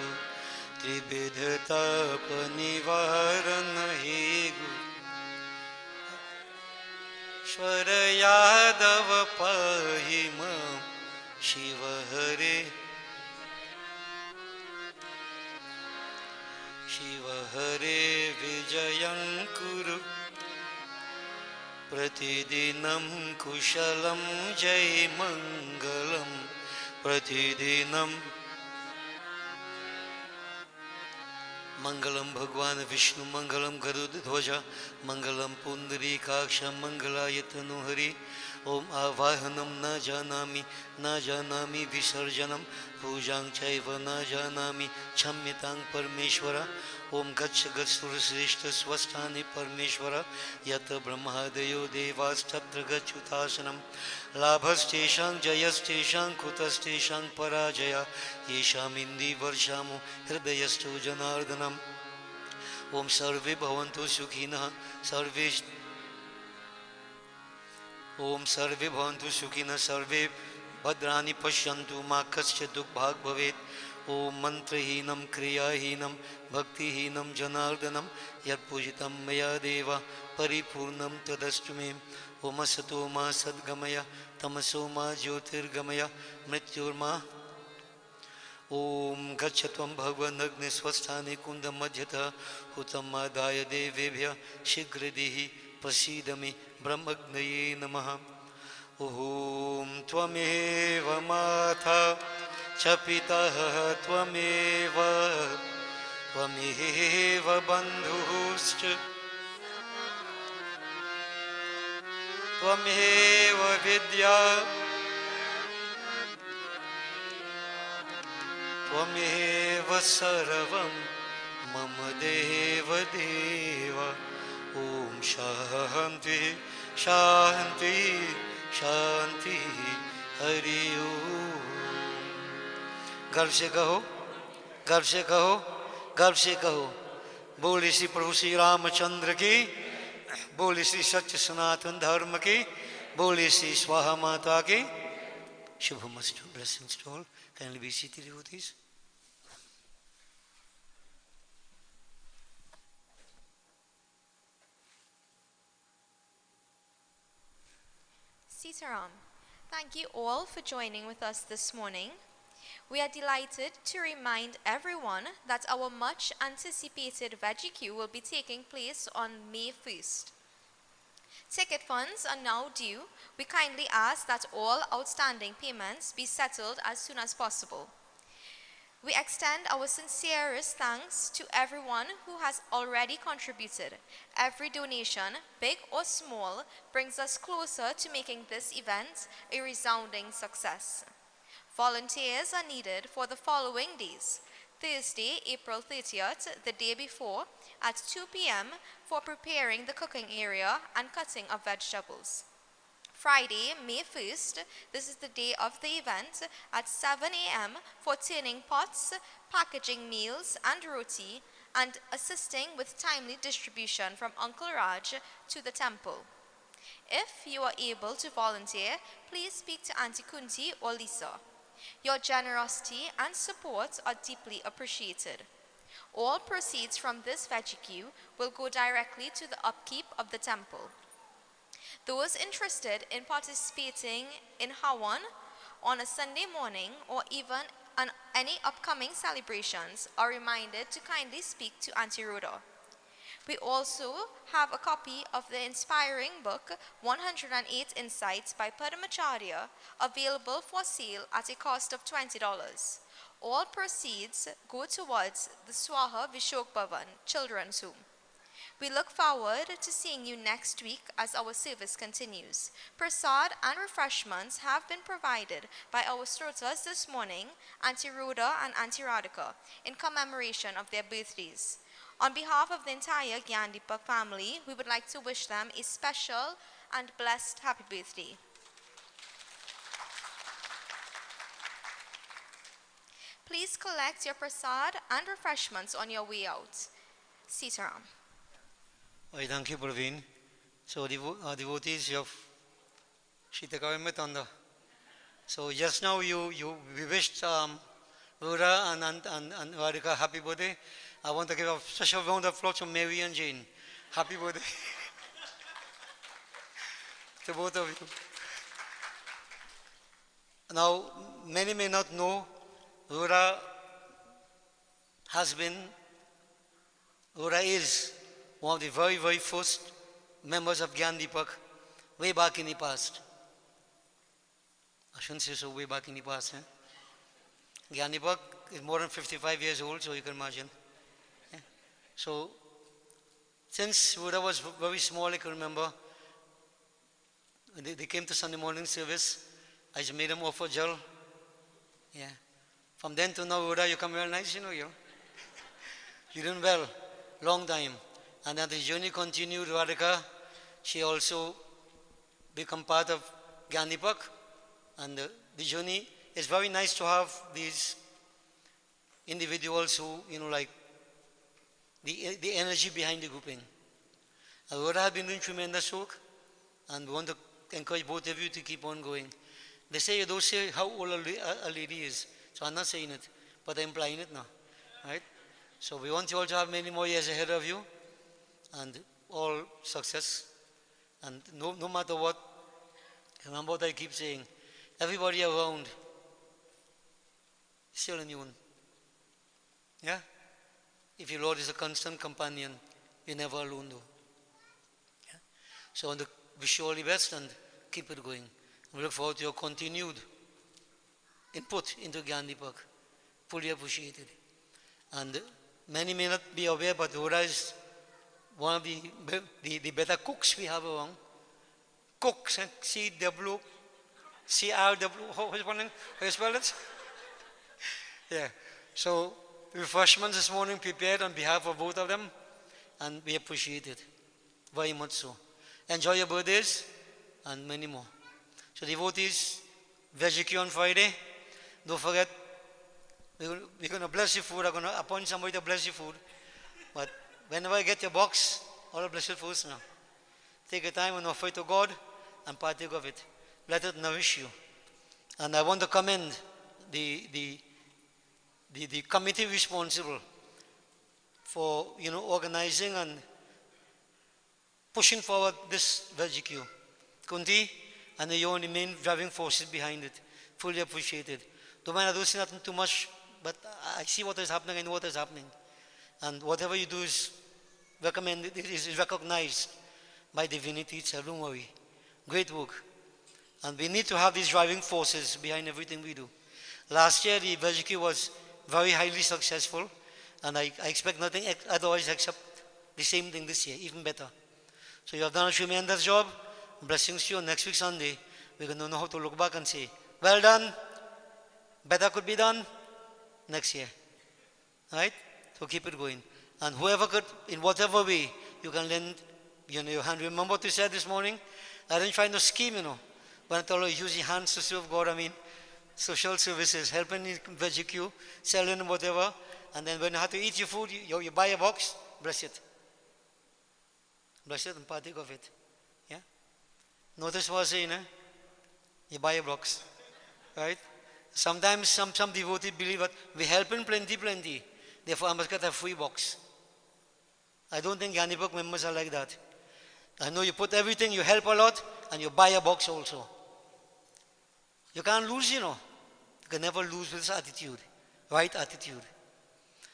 Tribidha Tapa Nivarana He Shwara Yadava Pahi Mam Shiva Hare Shiva Hare Vijayan Kuru Pratidinam Kushalam Jai Mangalam Pratidinam Mangalam Bhagwan Vishnu Mangalam Garuda Dhwaja Mangalam Pundari Kaksha Mangalayatanu Hari Om Avahanam Na Janami Visarjanam Pujang Chaiva Na Janami Chammitang Parmeshwara Om Gacha Gatsur Srishta Swasthani Parmeshwara Yata Brahmadayo Devas Tatra Gachutasanam Labhasteshang Jayasteshang Kutasteshang Parajaya Yesham Indi Varshamu Hridayastu Janardanam Om Sarve Bhavantu Sukhina Sarve Om Sarve Bhavantu Sukhina Sarve Bhadrani Pashyantu Ma Kasya Dukh Bhag Bhavet Om Mantrahinam Kriyahinam Bhaktihinam Janardanam Yat Pujitam Maya Deva Paripurnam Tadastu Me Om Asato Ma Sadgamaya Tamaso Ma Jyotirgamaya Mrityurma Om Gachatvam Bhagwan Agni Swasthani Kundam Madhyata Hutam Madaya Devebhya Shigradihi Prasidami Brahmagnaye Namaha Om Tvameva Mata Chapita Tvameva Tvameva Bandhuscha Tvameva Vidya Tvameva Sarvam Mama Deva Deva Om Shanti Shanti Shanti Hari Om गर्व से कहो गर्व से कहो गर्व से कहो बोले श्री प्रभु श्री रामचंद्र की बोले श्री सत्य सनातन धर्म की बोले श्री स्वाहा माता की शुभमस्तु blessings to all. Kindly be seated, devotees. Sitaram, thank you all for joining with us this morning. We are delighted to remind everyone that our much anticipated VeggieQ will be taking place on May 1st. Ticket funds are now due. We kindly ask that all outstanding payments be settled as soon as possible. We extend our sincerest thanks to everyone who has already contributed. Every donation, big or small, brings us closer to making this event a resounding success. Volunteers are needed for the following days. Thursday, April 30th, the day before, at 2 p.m. for preparing the cooking area and cutting of vegetables. Friday, May 1st, this is the day of the event, at 7 a.m. for tinning pots, packaging meals and roti, and assisting with timely distribution from Uncle Raj to the temple. If you are able to volunteer, please speak to Auntie Kunti or Lisa. Your generosity and support are deeply appreciated. All proceeds from this VeggieQ will go directly to the upkeep of the temple. Those interested in participating in Hawan on a Sunday morning or even on any upcoming celebrations are reminded to kindly speak to Auntie Rhoda. We also have a copy of the inspiring book 108 Insights by Padmacharya available for sale at a cost of $20. All proceeds go towards the SWAHA Vishok Bhavan Children's Home. We look forward to seeing you next week as our service continues. Prasad and refreshments have been provided by our srotas this morning, Auntie Rhoda and Auntie Radhika, in commemoration of their birthdays. On behalf of the entire Gyandipak family, we would like to wish them a special and blessed happy birthday. Please collect your prasad and refreshments on your way out. Sitaram. Thank you, Praveen. So devotees, you have Shitakavamitanda. So just now we wished Buddha and Radhika happy birthday. I want to give a special round of applause to Mary and Jane. Happy birthday to both of you. Now, many may not know, Buddha is one of the very, very first members of Gyan Deepak way back in the past. I shouldn't say so way back in the past. Gyan Deepak is more than 55 years old, so you can imagine. So, since Buddha was very small, I can remember, they came to Sunday morning service, I just made them offer jal. Yeah. From then to now, Buddha, you come well nice, you. You're doing well, long time. And as the journey continued, Radhika, she also become part of Gyan Deepak. And the journey is very nice to have these individuals who, like the energy behind the grouping. Aurora have been doing tremendous work, and we want to encourage both of you to keep on going. They say you don't say how old a lady is, so I'm not saying it, but I'm implying it now, right? So we want you all to have many more years ahead of you, and all success. And no matter what, remember what I keep saying, everybody around is still immune. Yeah? If your Lord is a constant companion, you're never alone though. Yeah? So I want to wish you all the best and keep it going. We look forward to your continued input into Gyan Deepak. Fully appreciated. And many may not be aware, but Dora is one of the better cooks we have around. Cooks, C-W, C-R-W, how is one name? How you spell it? Yeah. So, refreshments this morning prepared on behalf of both of them, and we appreciate it very much so. Enjoy your birthdays and many more. So devotees, Veggie on Friday. Don't forget, we're going to bless your food. I'm going to appoint somebody to bless your food. But whenever I get your box, all bless it first now. Take your time and offer it to God and partake of it. Let it nourish you. And I want to commend the committee responsible for organizing and pushing forward this VegQ. Kunti, and you're one of the main driving forces behind it. Fully appreciated. Don't mind I don't see nothing too much, but I see what is happening and what is happening. And whatever you do is recommended, is recognized by divinity itself. Don't worry. Great work. And we need to have these driving forces behind everything we do. Last year, the VegQ was very highly successful, and I expect nothing otherwise except the same thing this year, even better. So you have done a tremendous job. Blessings to you. Next week Sunday, we're going to know how to look back and say, well done, better could be done next year. Right? So keep it going. And whoever could, in whatever way, you can lend your hand. Remember what you said this morning? I didn't try to scheme, When I told you use your hands to serve God, I mean, social services, helping in VegQ, selling whatever, and then when you have to eat your food, you buy a box, bless it. Bless it and partake of it. Yeah? Notice what I was saying, You buy a box. Right? Sometimes some devotees believe that we help in plenty, therefore I must get a free box. I don't think Gyan Deepak members are like that. I know you put everything, you help a lot, and you buy a box also. You can't lose, You can never lose with this attitude, right attitude.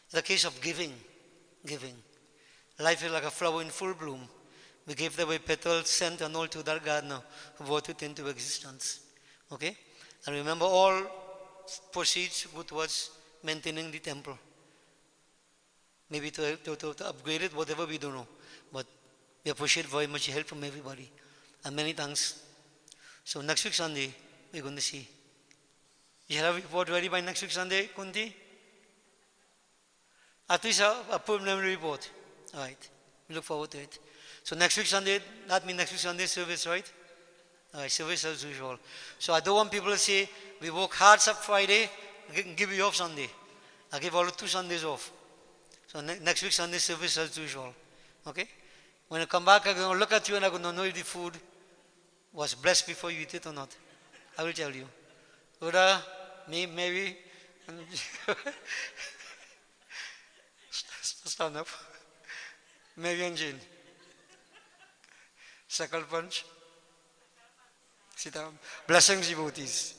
It's a case of giving. Life is like a flower in full bloom. We gave away petals, scent, and all to that gardener who brought it into existence. Okay? And remember, all proceeds go towards maintaining the temple. Maybe to upgrade it, whatever we don't know. But we appreciate very much help from everybody. And many thanks. So next week Sunday, we're going to see. You have a report ready by next week Sunday, Kunti? At least a preliminary report. All right. We look forward to it. So next week Sunday, that means next week Sunday service, right? All right, service as usual. So I don't want people to say, we work hard up Friday, give you off Sunday. I give all 2 Sundays off. So next week Sunday service as usual. Okay? When I come back, I'm going to look at you and I'm going to know if the food was blessed before you eat it or not. I will tell you. Rhoda, me, Mary, and stand up. Mary and Jane. Circle punch. Sit down. Blessings, devotees.